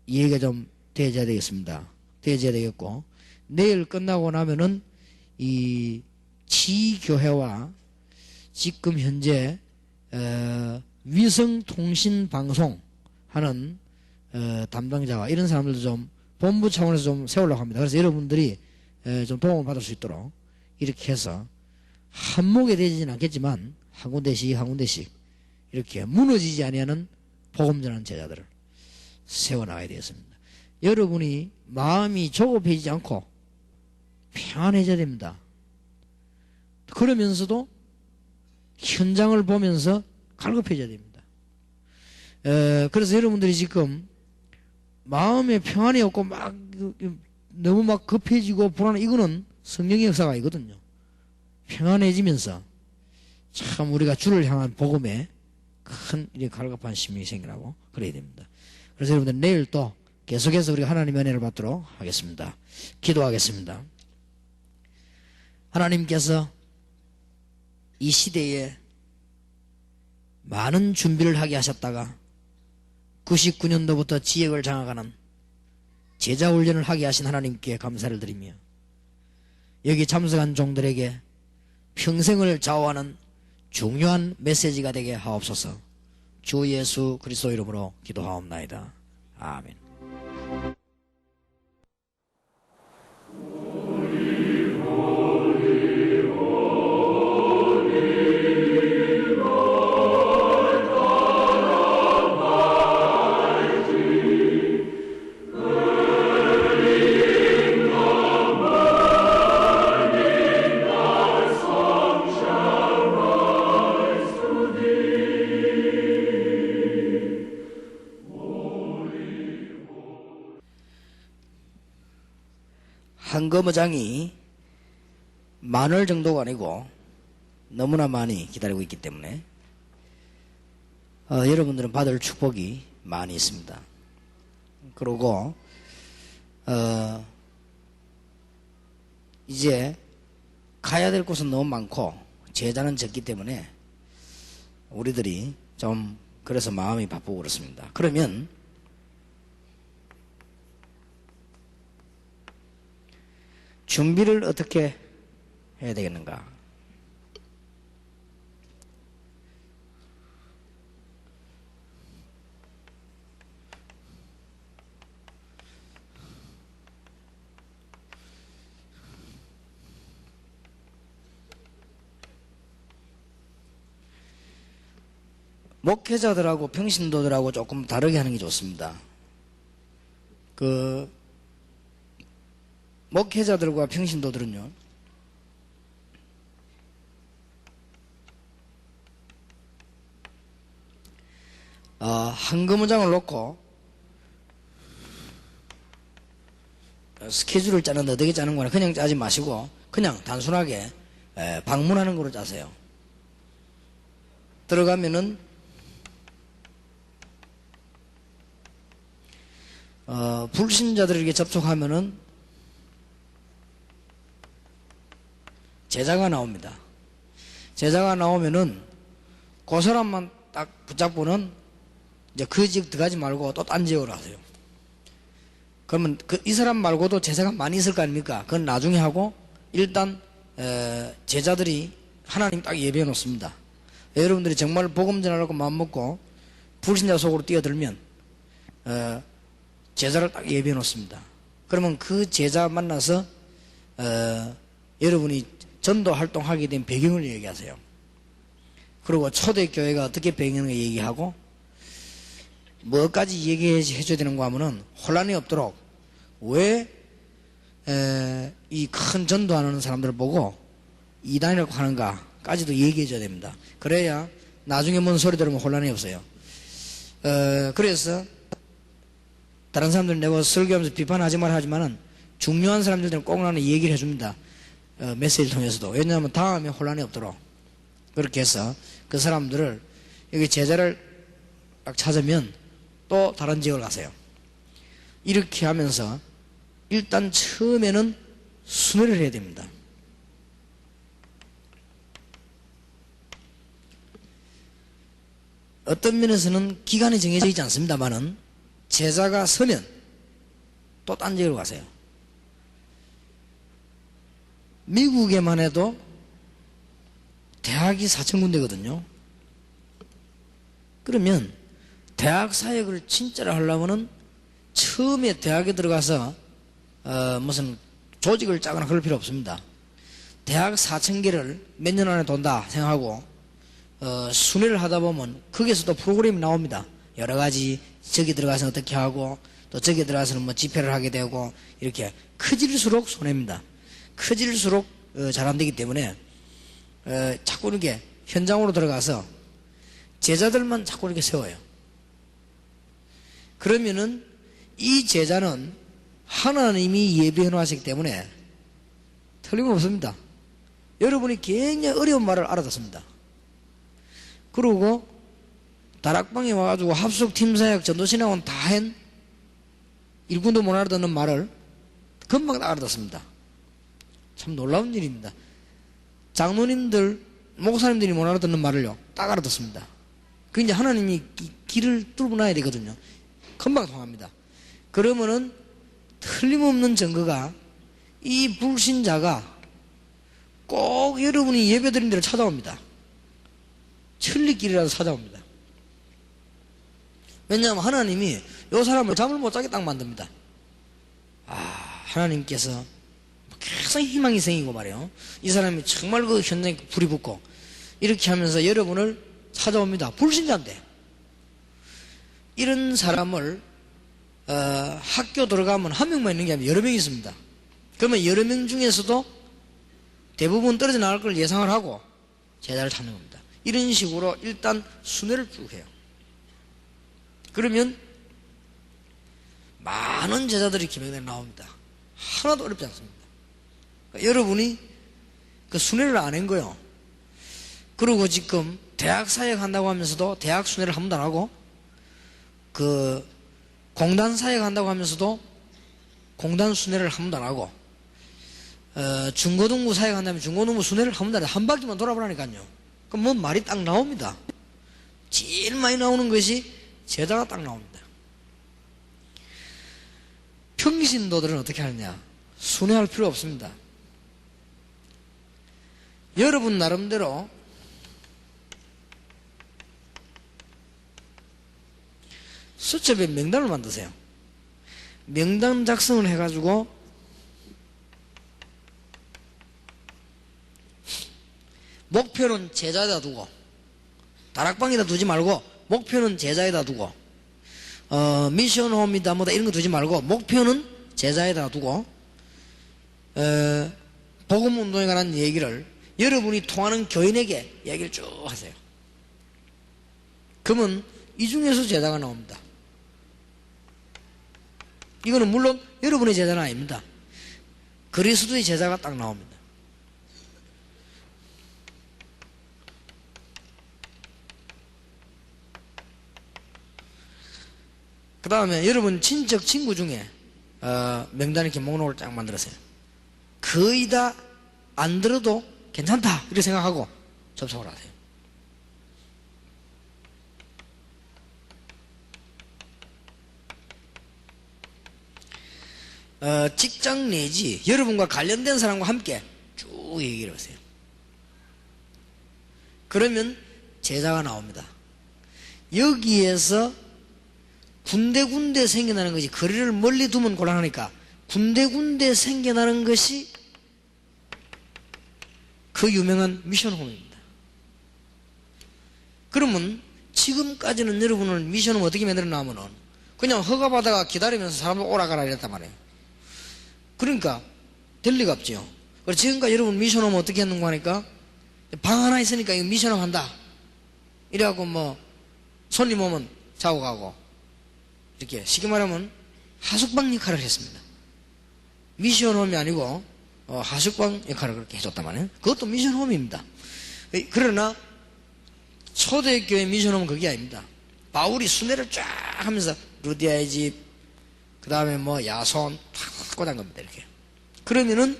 이해가 좀 되어져야 되겠습니다. 되어져야 되겠고 내일 끝나고 나면은 이 지교회와 지금 현재 위성통신방송 하는 담당자와 이런 사람들도 좀 본부 차원에서 좀 세우려고 합니다. 그래서 여러분들이 좀 도움을 받을 수 있도록 이렇게 해서 한목에 되지는 않겠지만 한 군데씩 이렇게 무너지지 아니하는 복음 전하는 제자들을 세워나가야 되겠습니다. 여러분이 마음이 조급해지지 않고 평안해져야 됩니다. 그러면서도 현장을 보면서 갈급해져야 됩니다. 그래서 여러분들이 지금 마음에 평안이 없고 막 너무 막 급해지고 불안해 이거는 성령의 역사가 아니거든요. 평안해지면서 참 우리가 주를 향한 복음에 큰 갈급한 심령이 생기라고 그래야 됩니다. 그래서 여러분들 내일 또 계속해서 우리가 하나님의 은혜를 받도록 하겠습니다. 기도하겠습니다. 하나님께서 이 시대에 많은 준비를 하게 하셨다가 99년도부터 지역을 장악하는 제자훈련을 하게 하신 하나님께 감사를 드리며 여기 참석한 종들에게 평생을 좌우하는 중요한 메시지가 되게 하옵소서. 주 예수 그리스도 이름으로 기도하옵나이다. 아멘. 한거머장이 만월 정도가 아니고 너무나 많이 기다리고 있기 때문에 여러분들은 받을 축복이 많이 있습니다. 그리고 이제 가야 될 곳은 너무 많고 제자는 적기 때문에 우리들이 좀 그래서 마음이 바쁘고 그렇습니다. 그러면 준비를 어떻게 해야 되겠는가? 목회자들하고 평신도들하고 조금 다르게 하는 게 좋습니다. 목회자들과 평신도들은요, 한거무장을 놓고 스케줄을 짜는데 어떻게 짜는 거나 그냥 짜지 마시고 그냥 단순하게 방문하는 거로 짜세요. 들어가면은 불신자들에게 접촉하면은 제자가 나옵니다. 제자가 나오면은 그 사람만 딱 붙잡고는 이제 그 지역 들어가지 말고 또 딴 지역으로 하세요. 그러면 이 사람 말고도 제자가 많이 있을 거 아닙니까? 그건 나중에 하고 일단 제자들이 하나님 딱 예배해 놓습니다. 여러분들이 정말 복음 전하려고 마음먹고 불신자 속으로 뛰어들면 제자를 딱 예배해 놓습니다. 그러면 그 제자 만나서 여러분이 전도 활동하게 된 배경을 얘기하세요. 그리고 초대교회가 어떻게 배경을 얘기하고 뭐까지 얘기해 줘야 되는가 하면은 혼란이 없도록 왜 이 큰 전도하는 사람들을 보고 이단이라고 하는가까지도 얘기해 줘야 됩니다. 그래야 나중에 뭔 소리 들으면 혼란이 없어요. 그래서 다른 사람들은 내가 설교하면서 비판하지 말아 하지만은 중요한 사람들은 꼭 나는 얘기를 해줍니다. 메시지를 통해서도. 왜냐하면 다음에 혼란이 없도록. 그렇게 해서 그 사람들을 여기 제자를 딱 찾으면 또 다른 지역을 가세요. 이렇게 하면서 일단 처음에는 순회를 해야 됩니다. 어떤 면에서는 기간이 정해져 있지 않습니다만은 제자가 서면 또 딴 지역으로 가세요. 미국에만 해도 대학이 4,000군데거든요. 그러면 대학 사역을 진짜로 하려면은 처음에 대학에 들어가서 무슨 조직을 짜거나 그럴 필요 없습니다. 대학 4,000개를 몇 년 안에 돈다 생각하고 순회를 하다 보면 거기에서도 프로그램이 나옵니다. 여러 가지 저기 들어가서 어떻게 하고 또 저기 들어가서는 뭐 집회를 하게 되고 이렇게 커질수록 손해입니다. 커질수록 잘 안 되기 때문에 자꾸 이렇게 현장으로 들어가서 제자들만 자꾸 이렇게 세워요. 그러면은 이 제자는 하나님이 예비해 놓으시기 때문에 틀림없습니다. 여러분이 굉장히 어려운 말을 알아듣습니다. 그리고 다락방에 와가지고 합숙, 팀사역, 전도신학원 다 한 일꾼도 못 알아듣는 말을 금방 다 알아듣습니다. 참 놀라운 일입니다. 장로님들, 목사님들이 못 알아듣는 말을요, 딱 알아듣습니다. 그 이제 하나님이 길을 뚫고 놔야 되거든요. 금방 통합니다. 그러면은 틀림없는 증거가 이 불신자가 꼭 여러분이 예배드린 대로 찾아옵니다. 천리길이라도 찾아옵니다. 왜냐하면 하나님이 이 사람을 잠을 못 자게 딱 만듭니다. 하나님께서 계속 희망이 생기고 말이에요. 이 사람이 정말 그 현장에 불이 붙고 이렇게 하면서 여러분을 찾아옵니다. 불신자인데 이런 사람을 학교 들어가면 한 명만 있는 게 아니라 여러 명이 있습니다. 그러면 여러 명 중에서도 대부분 떨어져 나갈 걸 예상을 하고 제자를 찾는 겁니다. 이런 식으로 일단 순회를 쭉 해요. 그러면 많은 제자들이 김영대에 나옵니다. 하나도 어렵지 않습니다. 그러니까 여러분이 그 순회를 안 한 거예요. 그리고 지금 대학 사역 한다고 하면서도 대학 순회를 한 번도 안 하고 그 공단 사역 한다고 하면서도 공단 순회를 한 번도 안 하고 중고등부 사역 한다면 중고등부 순회를 한 번도 안 하고 한 바퀴만 돌아보라니까요. 그럼 뭐 말이 딱 나옵니다. 제일 많이 나오는 것이 제자가 딱 나옵니다. 평신도들은 어떻게 하느냐? 순회할 필요 없습니다. 여러분 나름대로 수첩에 명단을 만드세요. 명단 작성을 해가지고 목표는 제자에다 두고 다락방에다 두지 말고 목표는 제자에다 두고 미션홈이다 뭐다 이런 거 두지 말고 목표는 제자에다 두고 복음운동에 관한 얘기를 여러분이 통하는 교인에게 얘기를 쭉 하세요. 그러면 이 중에서 제자가 나옵니다. 이거는 물론 여러분의 제자는 아닙니다. 그리스도의 제자가 딱 나옵니다. 그 다음에 여러분 친척 친구 중에 명단 이렇게 목록을 쫙 만들었어요. 거의 다 안 들어도 괜찮다 이렇게 생각하고 접속을 하세요. 직장 내지 여러분과 관련된 사람과 함께 쭉 얘기를 하세요. 그러면 제자가 나옵니다. 여기에서 군데군데 생겨나는 것이, 거리를 멀리 두면 곤란하니까 군데군데 생겨나는 것이 그 유명한 미션홈입니다. 그러면 지금까지는 여러분은 미션홈 어떻게 만들어 놨냐면은 그냥 허가받아가 기다리면서 사람들 오라가라 이랬단 말이에요. 그러니까 될 리가 없죠. 그래서 지금까지 여러분 미션홈 어떻게 했는가 하니까 방 하나 있으니까 이거 미션홈 한다 이래갖고 뭐 손님 오면 자고 가고 이렇게 쉽게 말하면 하숙방 역할을 했습니다. 미션홈이 아니고 하숙방 역할을 그렇게 해줬단 말이에요. 그것도 미션홈입니다. 그러나 초대교회 미션홈은 그게 아닙니다. 바울이 순회를 쫙 하면서 루디아의 집, 그 다음에 뭐 야손 탁 꽂은 겁니다. 이렇게. 그러면은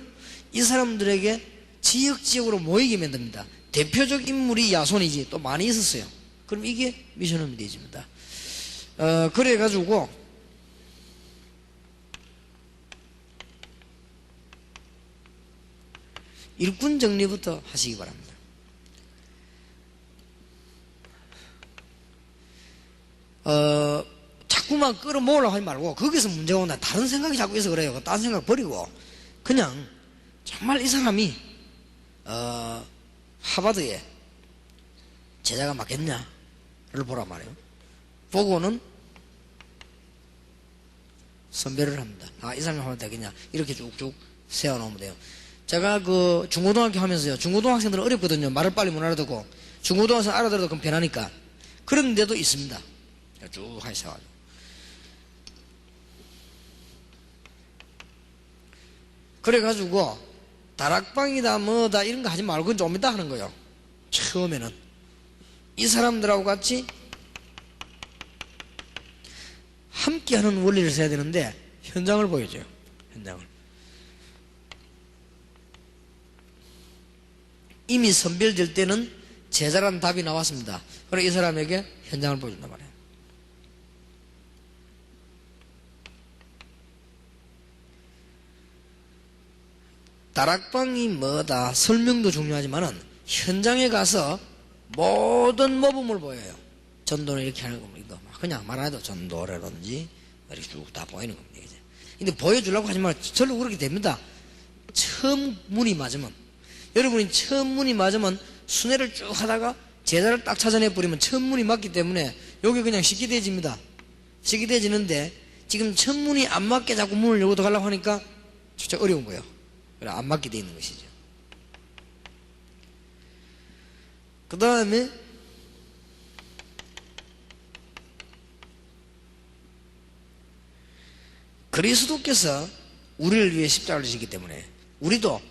이 사람들에게 지역으로 모이게 만듭니다. 대표적 인물이 야손이지 또 많이 있었어요. 그럼 이게 미션홈이 되집니다. 그래가지고 일꾼 정리부터 하시기 바랍니다. 자꾸만 끌어모으려고 하지 말고 거기서 문제가 온다. 다른 생각이 자꾸 있어 그래요. 다른 생각 버리고 그냥 정말 이 사람이 하버드에 제자가 맞겠냐를 보란 말이에요. 보고는 선별을 합니다. 이 사람이 하면 되겠냐 이렇게 쭉쭉 세워놓으면 돼요. 제가 그 중고등학교 하면서요, 중고등학생들은 어렵거든요. 말을 빨리 못 알아듣고 중고등학생 알아들어도 그럼 변하니까. 그런 데도 있습니다. 쭉 하셔가지고 그래가지고 다락방이다 뭐다 이런 거 하지 말고 그건 좀 이따 하는 거예요. 처음에는 이 사람들하고 같이 함께하는 원리를 써야 되는데 현장을 보여줘요. 현장을 이미 선별될 때는 제자라는 답이 나왔습니다. 그래서 이 사람에게 현장을 보여준단 말이에요. 다락방이 뭐다 설명도 중요하지만은 현장에 가서 모든 모범을 보여요. 전도는 이렇게 하는 겁니다. 그냥 말 안 해도 전도라든지 이렇게 쭉 다 보이는 겁니다. 근데 보여주려고 하지 말고 절로 그렇게 됩니다. 처음 문이 맞으면, 여러분이 처음 문이 맞으면 순회를 쭉 하다가 제자를 딱 찾아내 버리면 처음 문이 맞기 때문에 여기 그냥 쉽게 되집니다. 쉽게 되지는데 지금 첫 문이 안 맞게 자꾸 문을 열고 들어가려고 하니까 진짜 어려운 거예요. 그래 안 맞게 돼 있는 것이죠. 그 다음에 그리스도께서 우리를 위해 십자가를 지기 때문에 우리도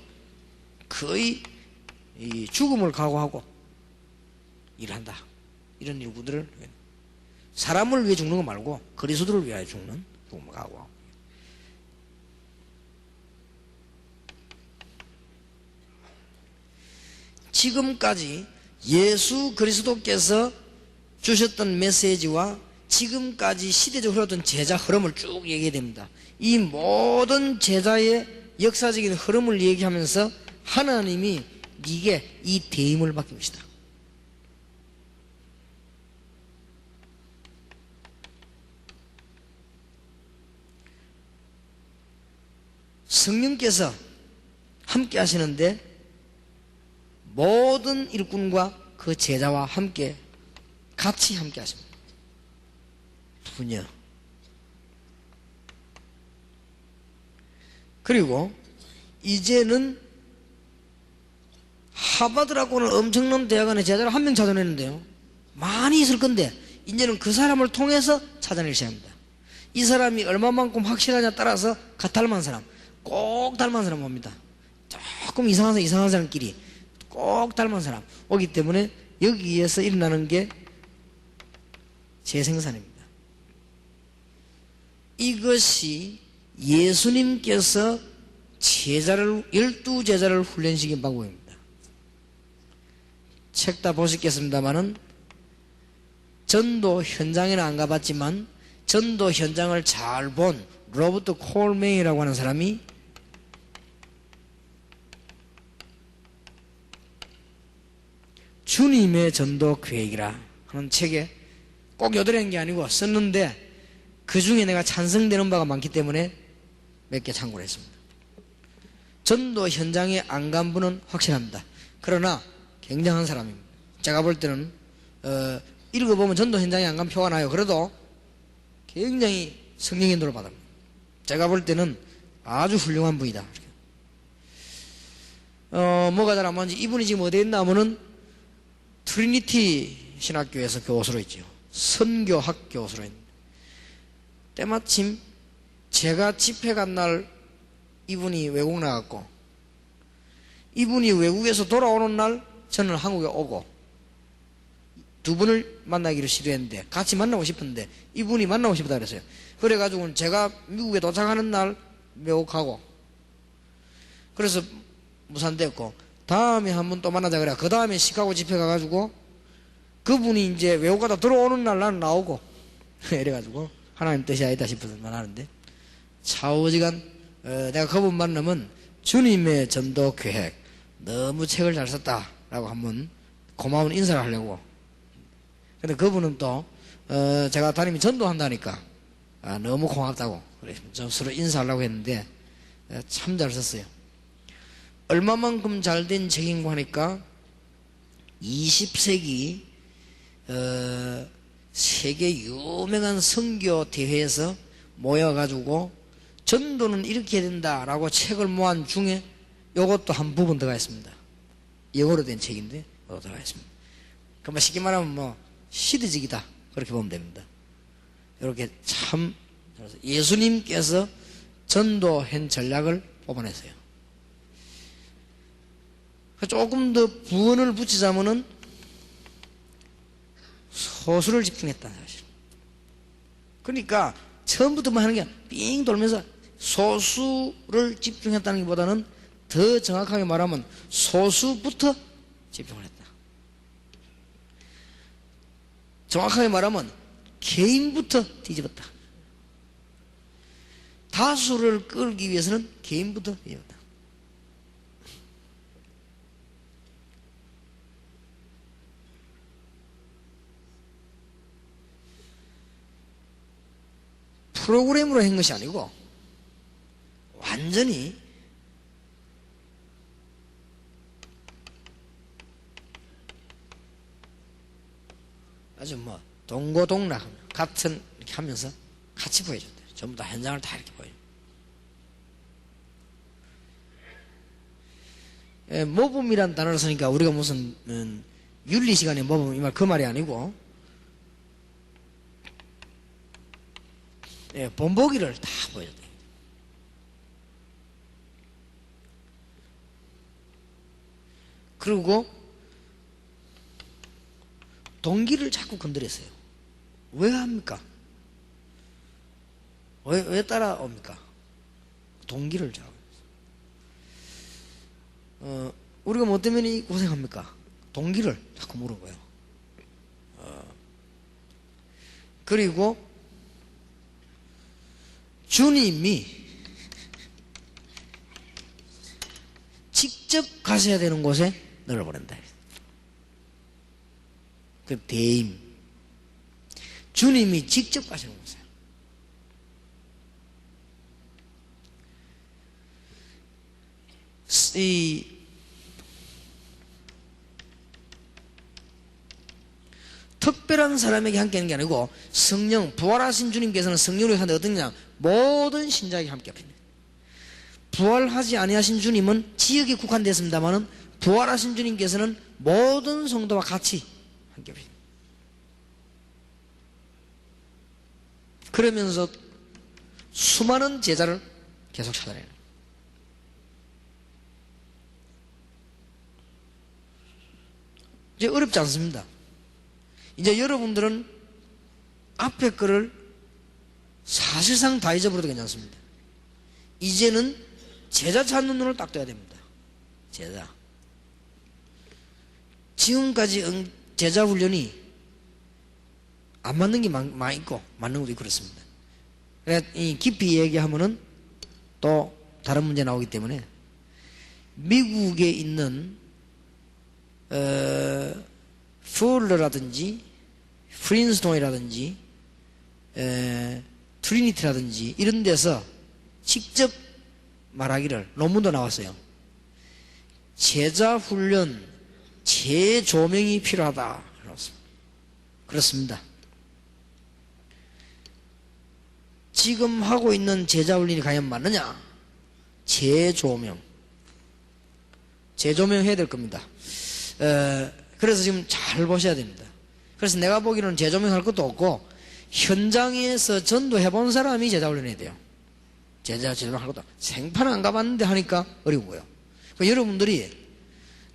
거의 이 죽음을 각오하고 일한다. 이런 일구들을 사람을 위해 죽는 거 말고 그리스도를 위하여 죽는 죽음을 각오하고. 지금까지 예수 그리스도께서 주셨던 메시지와 지금까지 시대적으로 흘렀던 제자 흐름을 쭉 얘기해야 됩니다. 이 모든 제자의 역사적인 흐름을 얘기하면서 하나님이 네게 이 대임을 맡긴 것이다. 성령께서 함께 하시는데 모든 일꾼과 그 제자와 함께 같이 함께 하십니다. 분여. 그리고 이제는 하버드라고는 엄청난 대학원의 제자를 한 명 찾아내는데요, 많이 있을 건데 이제는 그 사람을 통해서 찾아내셔야 합니다. 이 사람이 얼마만큼 확실하냐에 따라서 가탈만 사람, 꼭 닮은 사람 옵니다. 조금 이상한 사람끼리 꼭 닮은 사람 오기 때문에 여기에서 일어나는 게 재생산입니다. 이것이 예수님께서 제자를 12제자를 훈련시킨 방법입니다. 책 다 보셨겠습니다마는 전도 현장에는 안 가봤지만 전도 현장을 잘 본 로버트 콜메이라고 하는 사람이 주님의 전도 계획이라 하는 책에 꼭 요들한 게 아니고 썼는데 그 중에 내가 찬성되는 바가 많기 때문에 몇 개 참고를 했습니다. 전도 현장에 안 간 분은 확실합니다. 그러나 굉장한 사람입니다. 제가 볼 때는 읽어보면 전도 현장에 안 간 표가 나요. 그래도 굉장히 성령 인도를 받습니다. 제가 볼 때는 아주 훌륭한 분이다. 뭐가 잘 안 맞는지 이분이 지금 어디에 있나 하면은 트리니티 신학교에서 교수로 있죠. 선교학 교수로 있는데 때마침 제가 집회 간 날 이분이 외국 나갔고 이분이 외국에서 돌아오는 날 저는 한국에 오고 두 분을 만나기를 시도했는데 같이 만나고 싶었는데 이분이 만나고 싶다 그랬어요. 그래가지고 제가 미국에 도착하는 날 미국하고 그래서 무산됐고 다음에 한 번 또 만나자 그래. 그 다음에 시카고 집회 가가지고 그분이 이제 외국 가다 들어오는 날 나는 나오고 이래가지고 하나님 뜻이 아니다 싶어서만 하는데 차오지간 내가 그분 만나면 주님의 전도 계획 너무 책을 잘 썼다라고 한번 고마운 인사를 하려고. 근데 그분은 또 제가 담임이 전도한다니까 너무 고맙다고 그래서 좀 서로 인사하려고 했는데 참 잘 썼어요. 얼마만큼 잘된 책인가 하니까 20세기 세계 유명한 선교 대회에서 모여가지고 전도는 이렇게 해야 된다라고 책을 모은 중에 이것도 한 부분 들어가 있습니다. 영어로 된 책인데 이거 들어가 있습니다. 그러니까 쉽게 말하면 뭐 시대적이다 그렇게 보면 됩니다. 이렇게 참 예수님께서 전도한 전략을 뽑아냈어요. 조금 더 부언을 붙이자면은 소수를 집중했다는 사실. 그러니까 처음부터만 하는 게 삥 돌면서 소수를 집중했다는 것보다는 더 정확하게 말하면 소수부터 집중을 했다. 정확하게 말하면 개인부터 뒤집었다. 다수를 끌기 위해서는 개인부터 뒤집었다. 프로그램으로 한 것이 아니고 완전히 아주 뭐 동고동락 같은 이렇게 하면서 같이 보여줬대요. 전부 다 현장을 다 이렇게 보여요. 모범이란 단어를 쓰니까 우리가 무슨 윤리 시간에 모범 이 말 그 말이 아니고 본보기를 다 보여줬대요. 그리고 동기를 자꾸 건드렸어요. 왜 합니까? 왜 따라옵니까? 동기를 자꾸. 우리가 뭐 때문에 고생합니까? 동기를 자꾸 물어봐요. 그리고 주님이 직접 가셔야 되는 곳에 너를 보낸다. 그 대임. 주님이 직접 가시는 곳에. 이 특별한 사람에게 함께 하는 게 아니고 성령, 부활하신 주님께서는 성령을 하는데 어떠냐? 모든 신자에게 함께 합니다. 부활하지 아니하신 주님은 지역에 국한됐습니다만은 부활하신 주님께서는 모든 성도와 같이 함께 합니다. 그러면서 수많은 제자를 계속 찾아내요. 이제 어렵지 않습니다. 이제 여러분들은 앞에 거를 사실상 다 잊어버려도 괜찮습니다. 이제는 제자 찾는 눈을 딱 떠야 됩니다. 제자. 지금까지 제자 훈련이 안 맞는 게 많이 있고 맞는 것도 있고 그렇습니다. 그래서 이 깊이 얘기하면은 또 다른 문제 나오기 때문에 미국에 있는 폴러라든지 프린스톤이라든지 트리니티라든지 이런 데서 직접 말하기를 논문도 나왔어요. 제자 훈련 재조명이 필요하다. 그렇습니다. 지금 하고 있는 제자 훈련이 과연 맞느냐? 재조명 해야 될 겁니다. 그래서 지금 잘 보셔야 됩니다. 그래서 내가 보기로는 재조명할 것도 없고 현장에서 전도해 본 사람이 제자 훈련해야 돼요. 제자 재조명할 것도 생판 안 가봤는데 하니까 어려운 거예요. 그러니까 여러분들이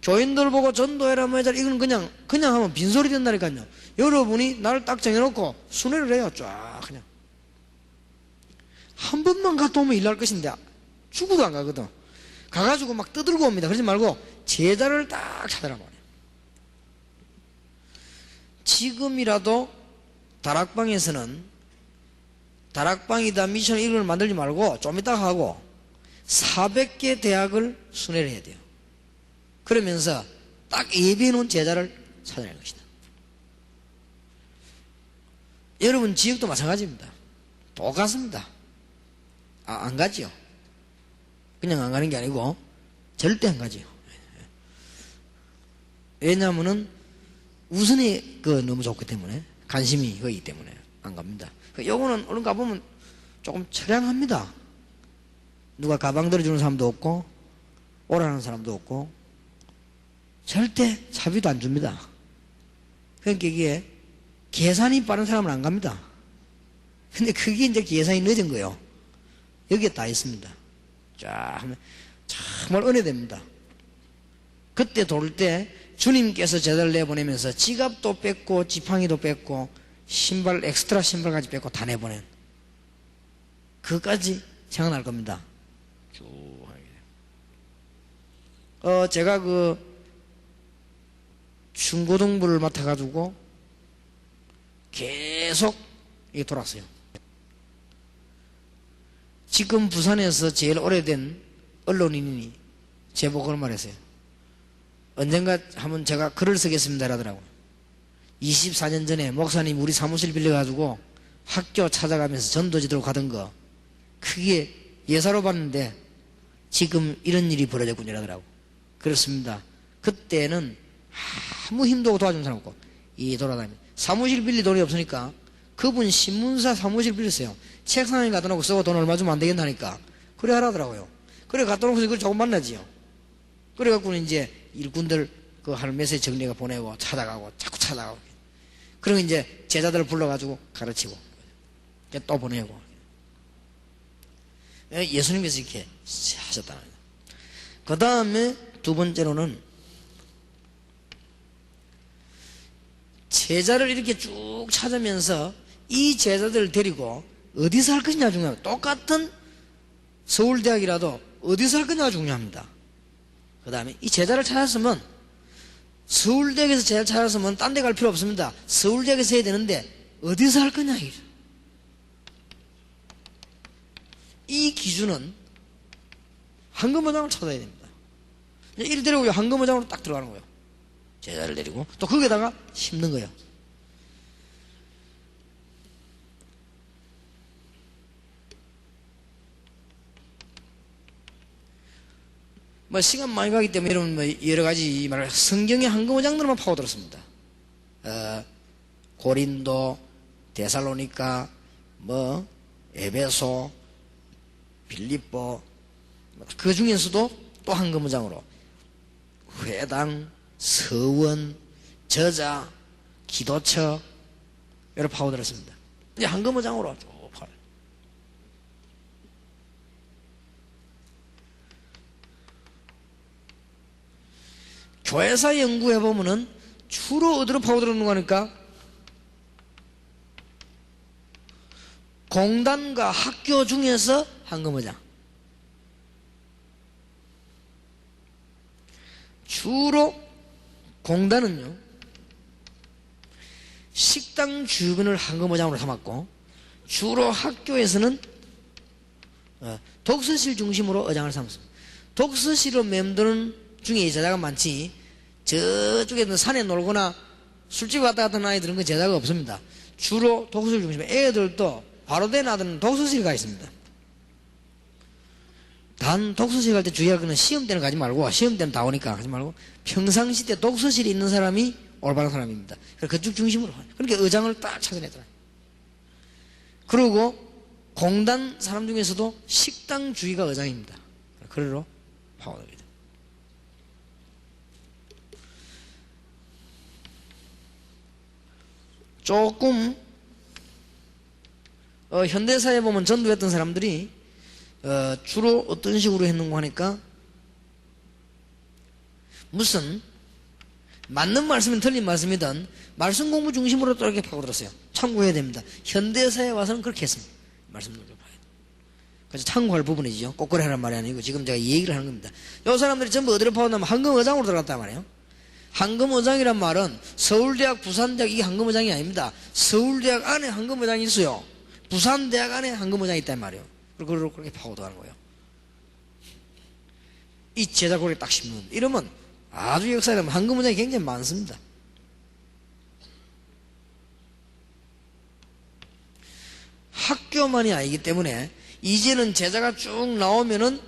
교인들 보고 전도해라 뭐 해라 이건 그냥 하면 빈소리 된다니까요. 여러분이 나를 딱 정해놓고 순회를 해요. 쫙 그냥 한 번만 갔다 오면 일 날 것인데 죽어도 안 가거든. 가가지고 막 떠들고 옵니다. 그러지 말고 제자를 딱 찾아라 말이에요. 지금이라도 다락방에서는 다락방이다 미션 이런 걸 만들지 말고 좀 이따 하고 400개 대학을 순회를 해야 돼요. 그러면서 딱 예비해 놓은 제자를 찾아낼 것이다. 여러분 지역도 마찬가지입니다. 똑같습니다. 안 가지요. 그냥 안 가는 게 아니고 절대 안 가지요. 왜냐하면은 우선이 너무 좋기 때문에 관심이 거기 때문에 안 갑니다. 요거는 얼른 가보면 조금 처량합니다. 누가 가방 들어주는 사람도 없고 오라는 사람도 없고 절대 차비도 안 줍니다. 그러니까 이게 계산이 빠른 사람은 안 갑니다. 근데 그게 이제 계산이 늦은 거예요. 여기에 다 있습니다. 쫙 하면 정말 은혜됩니다. 그때 돌 때 주님께서 제자를 내보내면서 지갑도 뺐고 지팡이도 뺐고 신발 엑스트라 신발까지 뺐고 다 내보낸 그까지 생각날 겁니다. 쭉 하게. 제가 중고등부를 맡아가지고 계속 돌았어요. 지금 부산에서 제일 오래된 언론인이 제보고 그런 말 했어요. 언젠가 하면 제가 글을 쓰겠습니다 라더라고요. 24년 전에 목사님 우리 사무실 빌려가지고 학교 찾아가면서 전도지도로 가던 거 그게 예사로 봤는데 지금 이런 일이 벌어졌군요 라더라고. 그렇습니다. 그때는 아무 힘도 없고 도와준 사람 없고 돌아다니면 사무실 빌릴 돈이 없으니까 그분 신문사 사무실 빌렸어요. 책상에 갖다 놓고 쓰고 돈 얼마 주면 안 되겠다니까 그래 하라더라고요. 그래 갖다 놓고서 그걸 조금 만나지요. 그래갖고는 이제 일꾼들 한 몇세 정리가 보내고 찾아가고 자꾸 찾아가고 그러면 이제 제자들을 불러가지고 가르치고 또 보내고 예수님께서 이렇게 하셨다는 거예요. 그 다음에 두 번째로는 제자를 이렇게 쭉 찾으면서 이 제자들을 데리고 어디서 할 것이냐 중요합니다. 똑같은 서울대학이라도 어디서 할 거냐가 중요합니다. 그 다음에 이 제자를 찾았으면 서울대학에서 제자를 찾았으면 딴 데 갈 필요 없습니다. 서울대학에서 해야 되는데 어디서 할 거냐 이 기준은 황금어장을 찾아야 됩니다. 이를 데리고 황금어장으로 딱 들어가는 거예요. 제자를 데리고 또 거기에다가 심는 거예요. 시간 많이 가기 때문에 여러분 여러 가지 말을 성경의 황금어장들만 파고들었습니다. 고린도, 데살로니가, 에베소, 빌립보 그 중에서도 또 황금어장으로 회당, 서원, 저자, 기도처 여러 파고들었습니다. 이제 황금어장으로 쭉 파고. 교회사 연구해보면은 주로 어디로 파고들었는 거니까 공단과 학교 중에서 황금어장. 주로 공단은요 식당 주변을 황금어장으로 삼았고, 주로 학교에서는 독서실 중심으로 어장을 삼습니다. 독서실로 맴도는 중에 제자가 많지, 저쪽에 산에 놀거나 술집 왔다 갔다 하는 아이들은 그 제자가 없습니다. 주로 독서실 중심에 애들도 바로 된 아들은 독서실 가 있습니다. 단 독서실 갈 때 주의할 거는 시험 때는 가지 말고, 시험 때는 다 오니까 하지 말고 평상시 때 독서실에 있는 사람이 올바른 사람입니다. 그래서 그쪽 중심으로 그러니까 의장을 딱 찾아내더라. 그리고 공단 사람 중에서도 식당 주의가 의장입니다. 그러로 파고듭니다. 조금 현대사에 보면 전도했던 사람들이 주로 어떤 식으로 했는가 하니까, 무슨 맞는 말씀이든 틀린 말씀이든 말씀 공부 중심으로 또 이렇게 파고들었어요. 참고해야 됩니다. 현대사에 와서는 그렇게 했습니다. 말씀 공부 봐야 돼요. 그래서 참고할 부분이죠. 꼬꼬리 하란 말이 아니고 지금 제가 이 얘기를 하는 겁니다. 이 사람들이 전부 어디로 파고들면 황금어장으로 들어갔단 말이에요. 황금어장이란 말은 서울대학, 부산대학 이게 황금어장이 아닙니다. 서울대학 안에 황금어장이 있어요. 부산대학 안에 황금어장이 있단 말이에요. 그리고 그렇게 파고들어가는 거예요. 이 제자 고리에 딱 씹는. 이러면 아주 역사에 보면 황금어장이 굉장히 많습니다. 학교만이 아니기 때문에 이제는 제자가 쭉 나오면은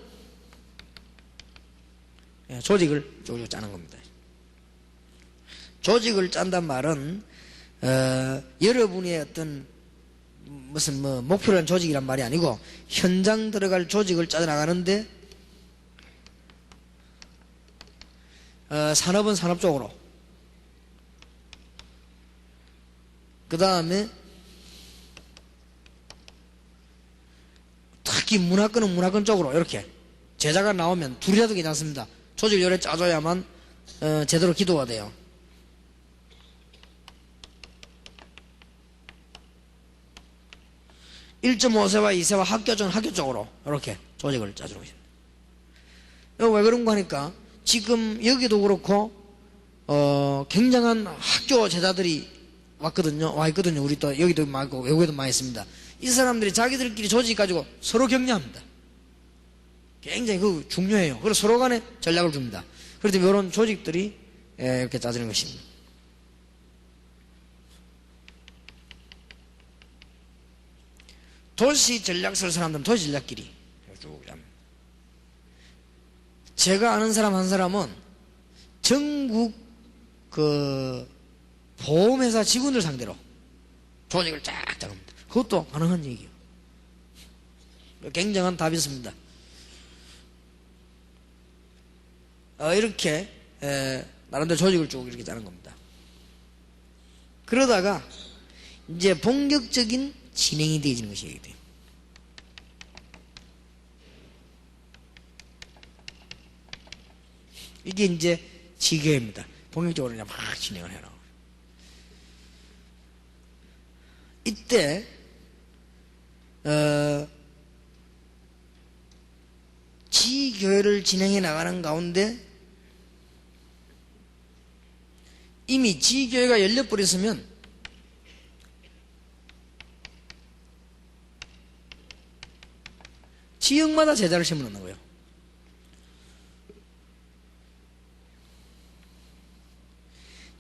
조직을 쭉쭉 짜는 겁니다. 조직을 짠단 말은 여러분의 어떤 무슨 목표란 조직이란 말이 아니고 현장 들어갈 조직을 짜져 나가는데, 산업은 산업 쪽으로, 그 다음에 특히 문화권은 문화권 쪽으로 이렇게 제자가 나오면 둘이라도 괜찮습니다. 조직을 요래 짜줘야만 제대로 기도가 돼요. 1.5세와 2세와 학교 쪽으로 이렇게 조직을 짜주는 것입니다. 왜 그런가 하니까 지금 여기도 그렇고 굉장한 학교 제자들이 와 있거든요. 우리 또 여기도 많고 외국에도 많이 있습니다. 이 사람들이 자기들끼리 조직 가지고 서로 격려합니다. 굉장히 그 중요해요. 그래서 서로 간에 전략을 줍니다. 그래서 이런 조직들이 이렇게 짜지는 것입니다. 도시 전략 쓸 사람들은 도시 전략끼리 쭉 잡니다. 제가 아는 사람 한 사람은 전국 그 보험회사 직원들 상대로 조직을 쫙 짜갑니다. 그것도 가능한 얘기예요. 굉장한 답이 있습니다. 이렇게 나름대로 조직을 쭉 이렇게 짜는 겁니다. 그러다가 이제 본격적인 진행이 되어지는 것이 돼요. 이게 이제 지교입니다. 본격적으로 그냥 막 진행을 해나가요. 이때 지교회를 진행해 나가는 가운데 이미 지교회가 열려버렸으면 지역마다 제자를 심어놓는 거예요.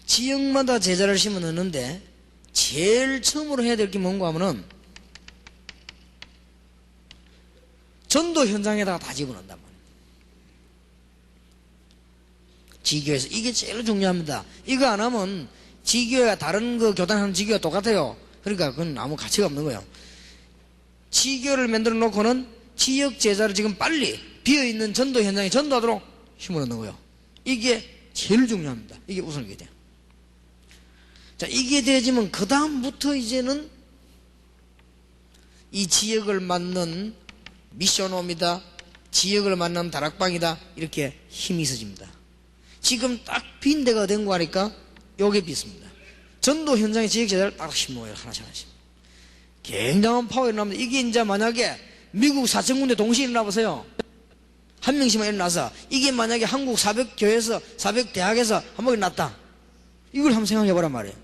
지역마다 제자를 심어놓는데 제일 처음으로 해야 될 게 뭔가 하면은 전도 현장에다가 다 집어넣는단 말이에요. 지교에서 이게 제일 중요합니다. 이거 안 하면 지교회가 다른 그 교단하는 지교회가 똑같아요. 그러니까 그건 아무 가치가 없는 거예요. 지교를 만들어 놓고는 지역 제자를 지금 빨리 비어있는 전도 현장에 전도하도록 심어넣는 거예요. 이게 제일 중요합니다. 이게 우선이게 돼요. 자, 이게 되어지면 그 다음부터 이제는 이 지역을 맞는 미션홈이다, 지역을 맞는 다락방이다, 이렇게 힘이 있어집니다. 지금 딱 빈 데가 된 거 하니까 요게 비슷합니다. 전도 현장에 지역제자를 딱 심어요. 하나씩 하나씩. 굉장한 파워가 일어납니다. 이게 이제 만약에 미국 4,000군데 동시에 일어나 보세요. 한 명씩만 일어나서 이게 만약에 한국 400교회에서 400대학에서 한 번 일어났다. 이걸 한번 생각해 보란 말이에요.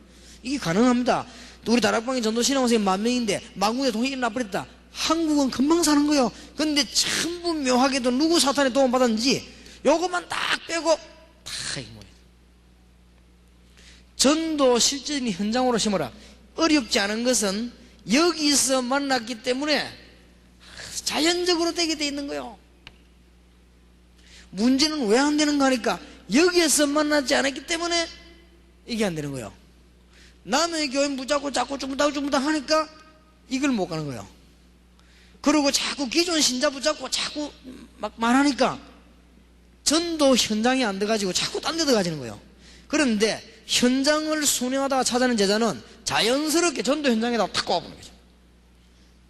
이게 가능합니다. 우리 다락방에 전도 신앙생이 10,000명인데 만군데 동시에 일어나 버렸다. 한국은 금방 사는 거예요. 근데 전부 묘하게도 누구 사탄에 도움 받았는지 요것만 딱 빼고 다 이거 뭐예요. 전도 실제적인 현장으로 심어라. 어렵지 않은 것은 여기서 만났기 때문에 자연적으로 되게 돼 있는 거예요. 문제는 왜 안 되는가 하니까 여기에서 만나지 않았기 때문에 이게 안 되는 거예요. 남의 교회 붙잡고 자꾸 주무당 하니까 이걸 못 가는 거예요. 그리고 자꾸 기존 신자 붙잡고 자꾸 막 말하니까 전도 현장이 안 돼가지고 자꾸 딴 데 들어가지는 거예요. 그런데 현장을 순회하다가 찾아낸 제자는 자연스럽게 전도 현장에다가 탁 꼽아보는 거죠.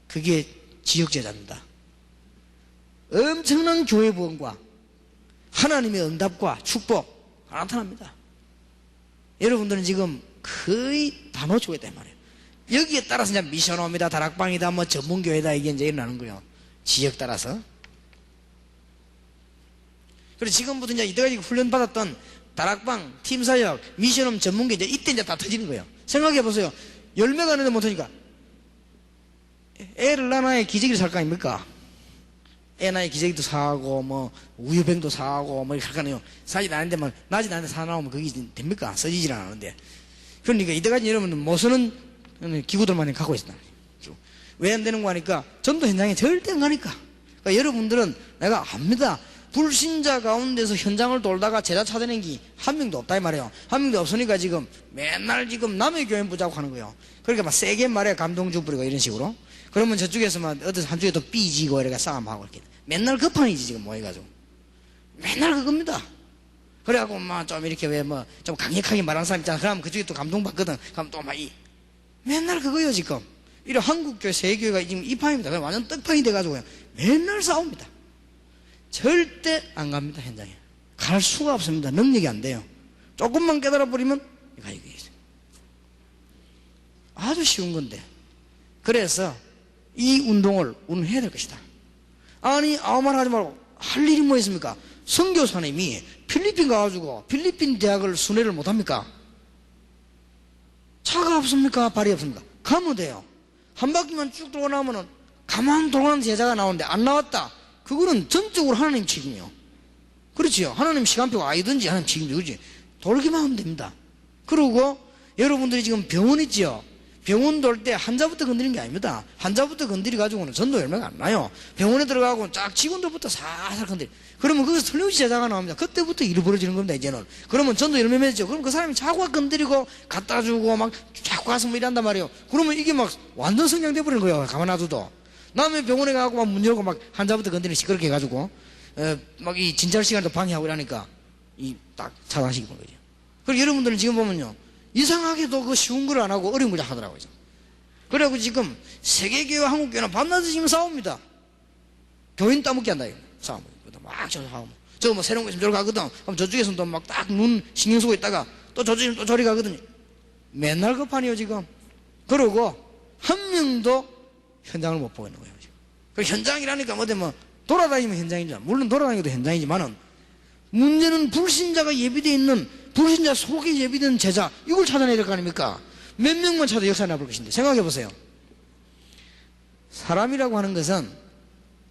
그게 지역제자입니다. 엄청난 교회 부흥과 하나님의 응답과 축복 나타납니다. 여러분들은 지금 거의 다 놓치고 있단 말이에요. 여기에 따라서 이제 미션홈이다, 다락방이다, 뭐 전문교회다, 이게 이제 일어나는 거예요. 지역 따라서. 그래서 지금부터 이제 이때까지 훈련받았던 다락방, 팀사역, 미션홈 전문교회, 이제 이때 이제 다 터지는 거예요. 생각해 보세요. 열매가 있는데 못하니까. 애를 낳아야 기저귀를 살 거 아닙니까? 애 낳아야 기저귀도 사고, 뭐, 우유병도 사고, 뭐, 이렇게 할 거 아니에요. 사지 않는데, 뭐, 나지 않는데 사나오면 그게 됩니까? 써지질 않았는데. 그러니까 이때까지 여러분은 못 쓰는 기구들만 갖고 있었다. 왜 안 되는 거 하니까 전도 현장에 절대 안 가니까. 그러니까 여러분들은 내가 압니다. 불신자 가운데서 현장을 돌다가 제자 찾아낸 게 한 명도 없다 이 말이에요. 한 명도 없으니까 지금 맨날 지금 남의 교회 붙잡고 하는 거예요. 그러니까 막 세게 말해 감동주 부리고 이런 식으로. 그러면 저쪽에서만 어떤 한쪽에 또 삐지고 이렇게 싸움하고 이렇게 맨날 그 판이지 지금 모여가지고 맨날 그겁니다. 그래갖고 막 좀 이렇게 왜 뭐 좀 강력하게 말하는 사람 있잖아. 그러면 그쪽에 또 감동받거든. 그럼 또 막 맨날 그거예요 지금. 이런 한국교회 세교회가 지금 이 판입니다. 완전 떡판이 돼가지고 맨날 싸웁니다. 절대 안 갑니다 현장에. 갈 수가 없습니다. 능력이 안 돼요. 조금만 깨달아 버리면 이거 있어요. 아주 쉬운 건데. 그래서 이 운동을 우리는 해야 될 것이다. 아니 아무 말 하지 말고 할 일이 뭐 있습니까? 선교사님이 필리핀 가가지고 필리핀 대학을 순회를 못합니까? 차가 없습니까? 발이 없습니까? 가면 돼요. 한 바퀴만 쭉 돌고 나면은 가만 돌아가는 제자가 나오는데 안 나왔다. 그거는 전적으로 하나님 책임이요. 그렇지요. 하나님 시간표가 아니든지 하나님 책임이죠. 그렇지? 돌기만 하면 됩니다. 그리고 여러분들이 지금 병원 있지요. 병원 돌 때 환자부터 건드리는 게 아닙니다. 환자부터 건드려가지고는 전도 열매가 안 나요. 병원에 들어가고 쫙 직원들부터 살살 건드려. 그러면 거기서 틀림없이 제자가 나옵니다. 그때부터 일이 벌어지는 겁니다, 이제는. 그러면 전도 열매 맺죠. 그럼 그 사람이 자꾸 건드리고 갖다 주고 막 자꾸 가서 뭐 이란단 말이에요. 그러면 이게 막 완전 성장돼 버리는 거예요. 가만 놔둬도. 남의 병원에 가고 막 문 열고 막 환자부터 건드리는 시끄럽게 해가지고, 막 이 진찰 시간도 방해하고 이러니까 이 딱 차단시키는 거죠. 그리고 여러분들은 지금 보면요. 이상하게도 그 쉬운 걸 안 하고 어려운 걸 하더라고요. 그래갖고 지금 세계교회와 한국교회는 밤낮이 지금 싸웁니다. 교인 따먹게 한다, 이거. 싸움. 막 저기 하고. 저 뭐 새로운 거 있으면 저리 가거든. 그럼 저쪽에서는 또 막 딱 눈 신경 쓰고 있다가 또 저쪽에서는 또 저리 가거든요. 맨날 그 판이에요, 지금. 그러고 한 명도 현장을 못 보고 있는 거예요, 지금. 그 현장이라니까 어디 뭐 돌아다니면 현장이죠. 물론 돌아다니기도 현장이지만은 문제는 불신자가 예비되어 있는 불신자 속에 예비된 제자, 이걸 찾아내야 될 거 아닙니까? 몇 명만 찾아 역사 나볼 것인데 생각해 보세요. 사람이라고 하는 것은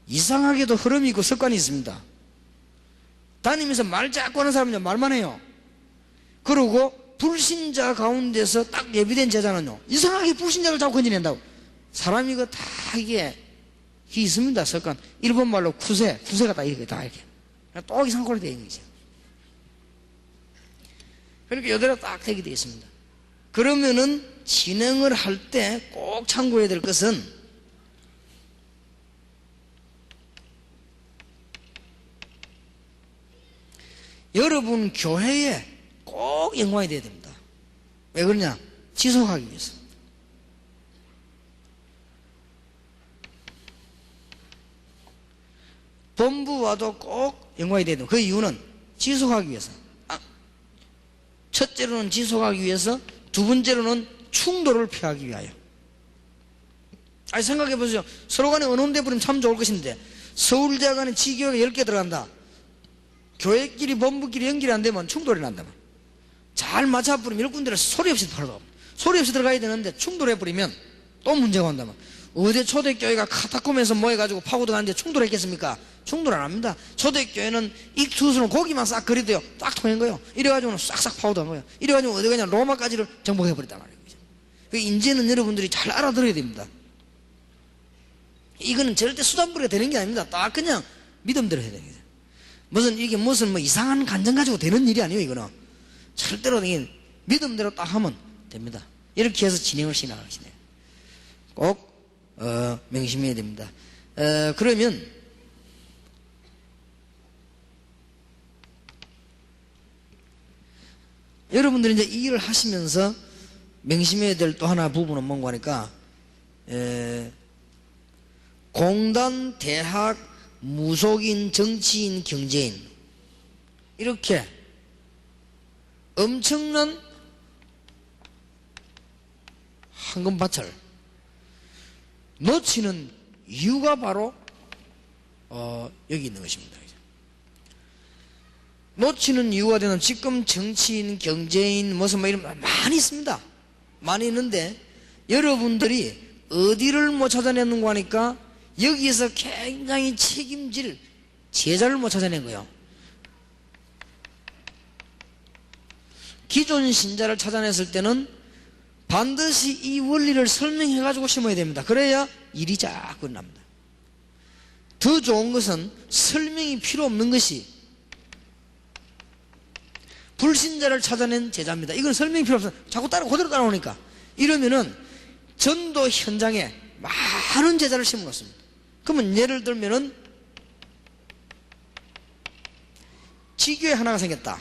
이상하게도 흐름이 있고 습관이 있습니다. 다니면서 말 자꾸 하는 사람은요 말만 해요. 그리고 불신자 가운데서 딱 예비된 제자는요 이상하게 불신자를 자꾸 건져낸다고. 사람이 그 다 이게 있습니다. 습관. 일본 말로 구세가 다 이렇게 또 이상한 꼴이 되어 있는 거죠. 그러니까 여대로 딱 되게 되어 있습니다. 그러면은 진행을 할 때 꼭 참고해야 될 것은 여러분 교회에 꼭 연관이 돼야 됩니다. 왜 그러냐? 지속하기 위해서. 본부와도 꼭 연관이 돼야 됩니다. 그 이유는 지속하기 위해서. 첫째로는 지속하기 위해서, 두 번째로는 충돌을 피하기 위하여. 아니 생각해 보세요. 서로 간에 언론대 버리면 참 좋을 것인데 서울대학 안에 지교회가 10개 들어간다. 교회끼리 본부끼리 연결이 안 되면 충돌이 난다. 잘 맞춰 버리면 이런 군데를 소리 없이 들어가. 소리 없이 들어가야 되는데 충돌해 버리면 또 문제가 온다면, 어디 초대교회가 카타콤에서 모여가지고 파고 들어가는데 충돌했겠습니까? 충돌 안 합니다. 초대교회는 익투수는 고기만 싹 그리도요 딱 통한 거예요. 이래가지고는 싹싹 파고 들어간 거예요. 이래가지고 어디 가냐 로마까지를 정복해 버렸단 말이에요. 이제는 여러분들이 잘 알아들어야 됩니다. 이거는 절대 수단부리가 되는 게 아닙니다. 딱 그냥 믿음대로 해야 됩니다. 이게 무슨 뭐 이상한 간정 가지고 되는 일이 아니에요. 이거는 절대로 믿음대로 딱 하면 됩니다. 이렇게 해서 진행을 시나가시네요. 꼭 명심해야 됩니다. 그러면 여러분들이 이제 이 일을 하시면서 명심해야 될 또 하나 부분은 뭔가 하니까, 공단, 대학, 무속인, 정치인, 경제인, 이렇게 엄청난 황금밭을 놓치는 이유가 바로 여기 있는 것입니다. 놓치는 이유가 되는, 지금 정치인, 경제인, 무슨 뭐 이런 많이 있습니다. 많이 있는데 여러분들이 어디를 못 찾아내는가 하니까 여기에서 굉장히 책임질 제자를 못 찾아낸 거예요. 기존 신자를 찾아냈을 때는 반드시 이 원리를 설명해 가지고 심어야 됩니다. 그래야 일이 자꾸 납니다. 더 좋은 것은 설명이 필요 없는 것이 불신자를 찾아낸 제자입니다. 이건 설명이 필요 없어요. 자꾸 그대로 따라오니까. 이러면은 전도 현장에 많은 제자를 심어놓습니다. 그러면 예를 들면은 지교회 하나가 생겼다.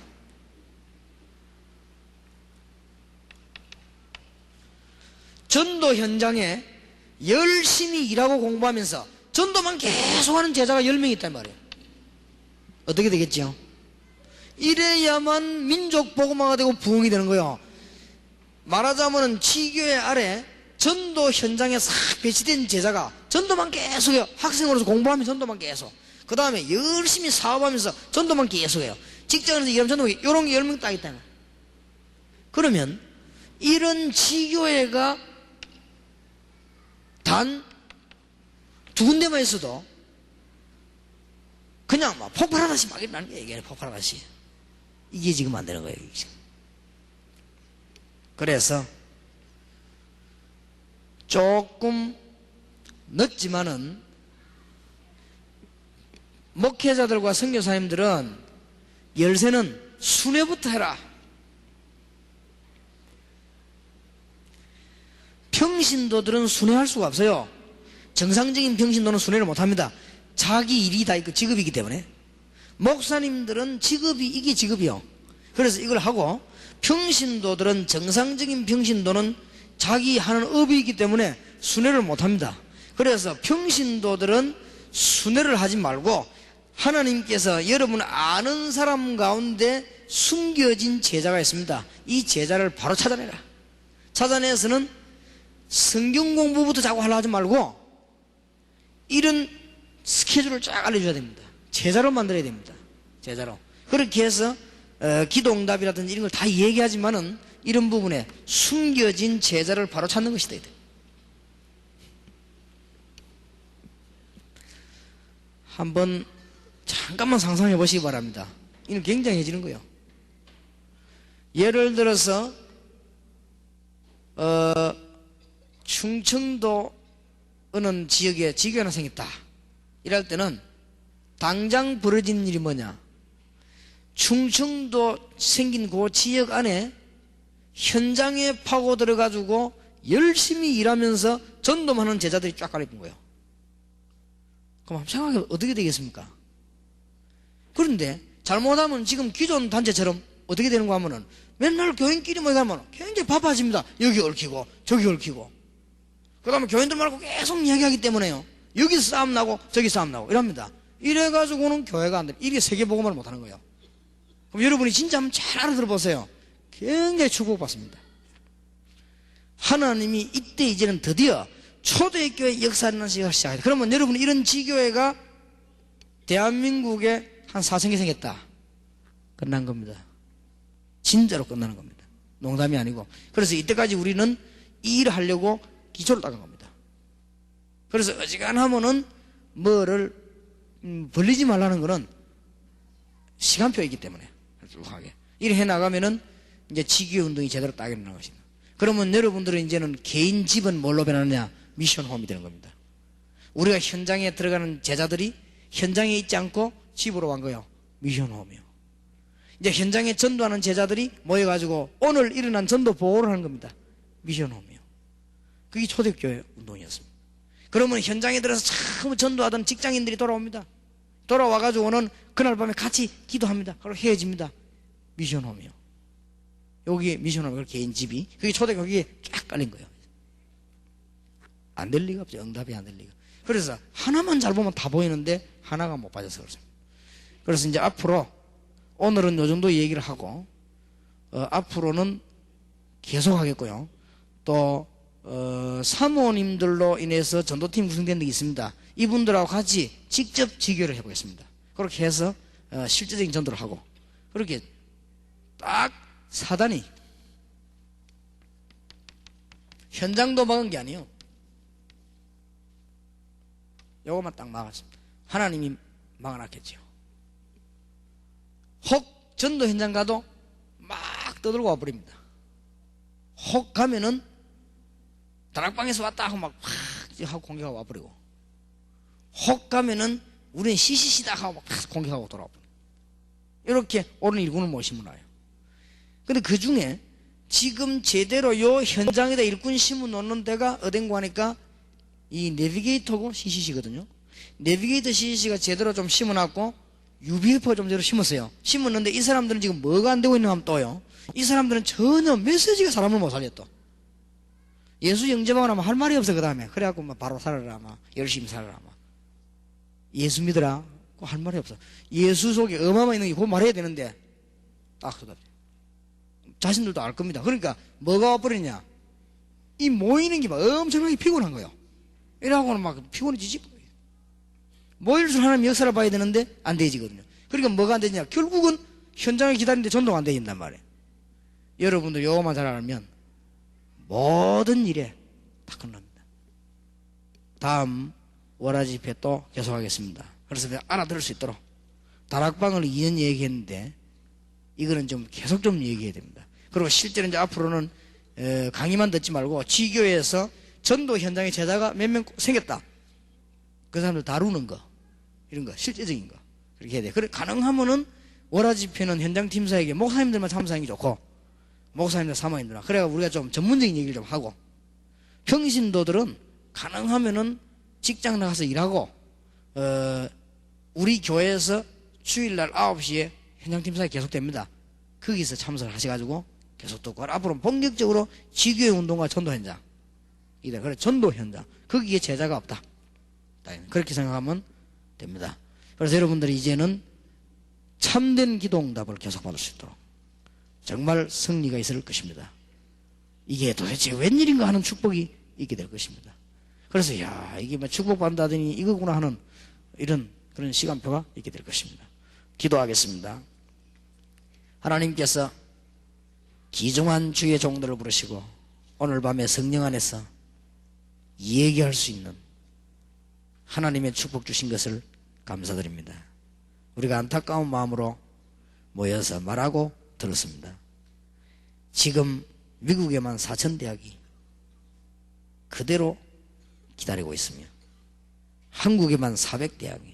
전도 현장에 열심히 일하고 공부하면서 전도만 계속하는 제자가 10명 있단 말이에요. 어떻게 되겠죠? 이래야만 민족 복음화가 되고 부흥이 되는 거예요. 말하자면 지교회 아래 전도 현장에 싹 배치된 제자가 전도만 계속해요. 학생으로서 공부하면 전도만 계속. 그 다음에 열심히 사업하면서 전도만 계속해요. 직장에서 일하면 전도만, 이런 게 10명 딱 있다는 거예요. 그러면 이런 지교회가 단 두 군데만 있어도 그냥 막 폭발하다시 막 일어나는 게 이게 폭발하다시. 이게 지금 안 되는 거예요. 그래서 조금 늦지만은 목회자들과 선교사님들은 열쇠는 순회부터 해라. 평신도들은 순회할 수가 없어요. 정상적인 평신도는 순회를 못합니다. 자기 일이 다 있고 직업이기 때문에. 목사님들은 직업이 이게 직업이요. 그래서 이걸 하고, 평신도들은 정상적인 평신도는 자기 하는 업이기 때문에 순회를 못합니다. 그래서 평신도들은 순회를 하지 말고 하나님께서 여러분 아는 사람 가운데 숨겨진 제자가 있습니다. 이 제자를 바로 찾아내라. 찾아내서는 성경 공부부터 자꾸 하려 하지 말고 이런 스케줄을 쫙 알려줘야 됩니다. 제자로 만들어야 됩니다. 제자로. 그렇게 해서 기도응답이라든지 이런 걸 다 얘기하지만은 이런 부분에 숨겨진 제자를 바로 찾는 것이 돼야 돼요. 한번 잠깐만 상상해 보시기 바랍니다. 이는 굉장해지는 거예요. 예를 들어서 충청도 어느 지역에 지교회 하나 생겼다. 이럴 때는 당장 벌어진 일이 뭐냐? 충청도 생긴 그 지역 안에 현장에 파고 들어가지고 열심히 일하면서 전도만 하는 제자들이 쫙 깔려있는 거예요. 그럼 한번 생각해 어떻게 되겠습니까? 그런데 잘못하면 지금 기존 단체처럼 어떻게 되는가 하면은 맨날 교인끼리 모여가면 굉장히 바빠집니다. 여기 얽히고 저기 얽히고. 그 다음에 교인들 말고 계속 이야기하기 때문에요. 여기 싸움 나고 저기 싸움 나고 이럽니다. 이래가지고는 교회가 안 돼. 이게 세계복음화를 못하는 거예요. 그럼 여러분이 진짜 한번 잘 알아들어 보세요. 굉장히 축복받습니다. 하나님이 이때 이제는 드디어 초대교회 역사하는 시작합니다. 그러면 여러분, 이런 지교회가 대한민국에 한 4,000개 생겼다. 끝난 겁니다. 진짜로 끝나는 겁니다. 농담이 아니고. 그래서 이때까지 우리는 이 일을 하려고 기초를 닦은 겁니다. 그래서 어지간하면은 뭐를 벌리지 말라는 거는 시간표이기 때문에 쭉 하게 이래 해나가면은 이제 지교회 운동이 제대로 딱 일어나는 것입니다. 그러면 여러분들은 이제는 개인 집은 뭘로 변하느냐? 미션홈이 되는 겁니다. 우리가 현장에 들어가는 제자들이 현장에 있지 않고 집으로 간 거예요. 미션홈이요. 이제 현장에 전도하는 제자들이 모여가지고 오늘 일어난 전도 보고를 하는 겁니다. 미션홈이요. 그게 초대교회 운동이었습니다. 그러면 현장에 들어서 처음 전도하던 직장인들이 돌아옵니다. 돌아와가지고는 그날 밤에 같이 기도합니다. 그리고 헤어집니다. 미션홈이요. 여기 미션홈, 개인 집이. 그게 초대교회에 쫙 깔린 거예요. 안 될 리가 없죠. 응답이 안 될 리가. 그래서 하나만 잘 보면 다 보이는데 하나가 못 빠져서 그렇습니다. 그래서 이제 앞으로 오늘은 요 정도 얘기를 하고 앞으로는 계속 하겠고요. 또 사모님들로 인해서 전도팀 구성된 게 있습니다. 이분들하고 같이 직접 지교를 해보겠습니다. 그렇게 해서 실제적인 전도를 하고 그렇게 딱 사단이 현장도 막은 게 아니에요. 요것만 딱 막았습니다. 하나님이 막아놨겠죠. 혹 전도 현장 가도 막 떠들고 와버립니다. 혹 가면은 다락방에서 왔다 하고 막 확 하고 공격하고 와버리고, 혹 가면은 우리는 시시시다 하고 막 공격하고 돌아와버리고, 이렇게 옳은 일꾼을 모시면 와요. 근데 그 중에 지금 제대로 요 현장에다 일꾼 심어 놓는 데가 어딘가 하니까 이 내비게이터고 CCC거든요. 내비게이터 CCC가 제대로 좀 심어놨고 UBF가 좀 제대로 심었어요. 심었는데 이 사람들은 지금 뭐가 안 되고 있는가 하면 또요, 이 사람들은 전혀 메시지가 사람을 못 살렸다. 예수 영접하고 나면 할 말이 없어. 그 다음에 그래갖고 막 바로 살아라, 막 열심히 살아라, 막 예수 믿으라 할 말이 없어. 예수 속에 어마어마 있는 게 그거 말해야 되는데 딱 쏟아져. 자신들도 알 겁니다. 그러니까 뭐가 와버리냐, 이 모이는 게 막 엄청나게 피곤한 거예요. 이러고는 막 피곤해지지. 모일수록 하나님 역사를 봐야 되는데 안 되지거든요. 그러니까 뭐가 안 되냐, 결국은 현장에 기다리는데 전도가 안 되진단 말이에요. 여러분들 요거만 잘 알면 모든 일에 다 끝납니다. 다음 월화 집회 또 계속하겠습니다. 그래서 내가 알아들을 수 있도록 다락방을 2년 얘기했는데 이거는 좀 계속 좀 얘기해야 됩니다. 그리고 실제로 이제 앞으로는 강의만 듣지 말고 지교회에서 전도 현장에 제자가 몇 명 생겼다, 그 사람들 다루는 거, 이런 거 실제적인 거 그렇게 해야 돼. 그래 가능하면은 월화 집회는 현장 팀사에게 목사님들만 참석하는 게 좋고, 목사님들 사모님들만, 그래야 우리가 좀 전문적인 얘기를 좀 하고, 평신도들은 가능하면은 직장 나가서 일하고 우리 교회에서 주일날 9시에 현장 팀사에 계속됩니다. 거기서 참석을 하셔가지고 계속 듣고, 앞으로 본격적으로 지교회 운동과 전도 현장, 그래 전도 현장, 거기에 제자가 없다, 그렇게 생각하면 됩니다. 그래서 여러분들이 이제는 참된 기도응답을 계속 받을 수 있도록 정말 승리가 있을 것입니다. 이게 도대체 웬일인가 하는 축복이 있게 될 것입니다. 그래서 야, 이게 뭐 축복받는다더니 이거구나 하는 이런 그런 시간표가 있게 될 것입니다. 기도하겠습니다. 하나님께서 귀중한 주의 종들을 부르시고 오늘 밤에 성령 안에서 얘기할 수 있는 하나님의 축복 주신 것을 감사드립니다. 우리가 안타까운 마음으로 모여서 말하고 들었습니다. 지금 미국에만 4,000대학이 그대로 기다리고 있으며, 한국에만 400대학이,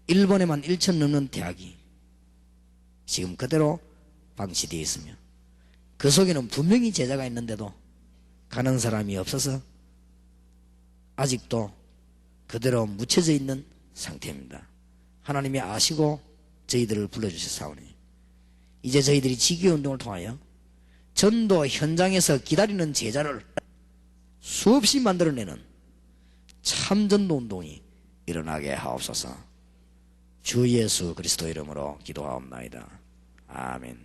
일본에만 1,000 넘는 대학이 지금 그대로 방치되어 있으며, 그 속에는 분명히 제자가 있는데도 가는 사람이 없어서 아직도 그대로 묻혀져 있는 상태입니다. 하나님이 아시고 저희들을 불러주셨사오니 이제 저희들이 지교회 운동을 통하여 전도 현장에서 기다리는 제자를 수없이 만들어내는 참전도 운동이 일어나게 하옵소서. 주 예수 그리스도 이름으로 기도하옵나이다. 아멘.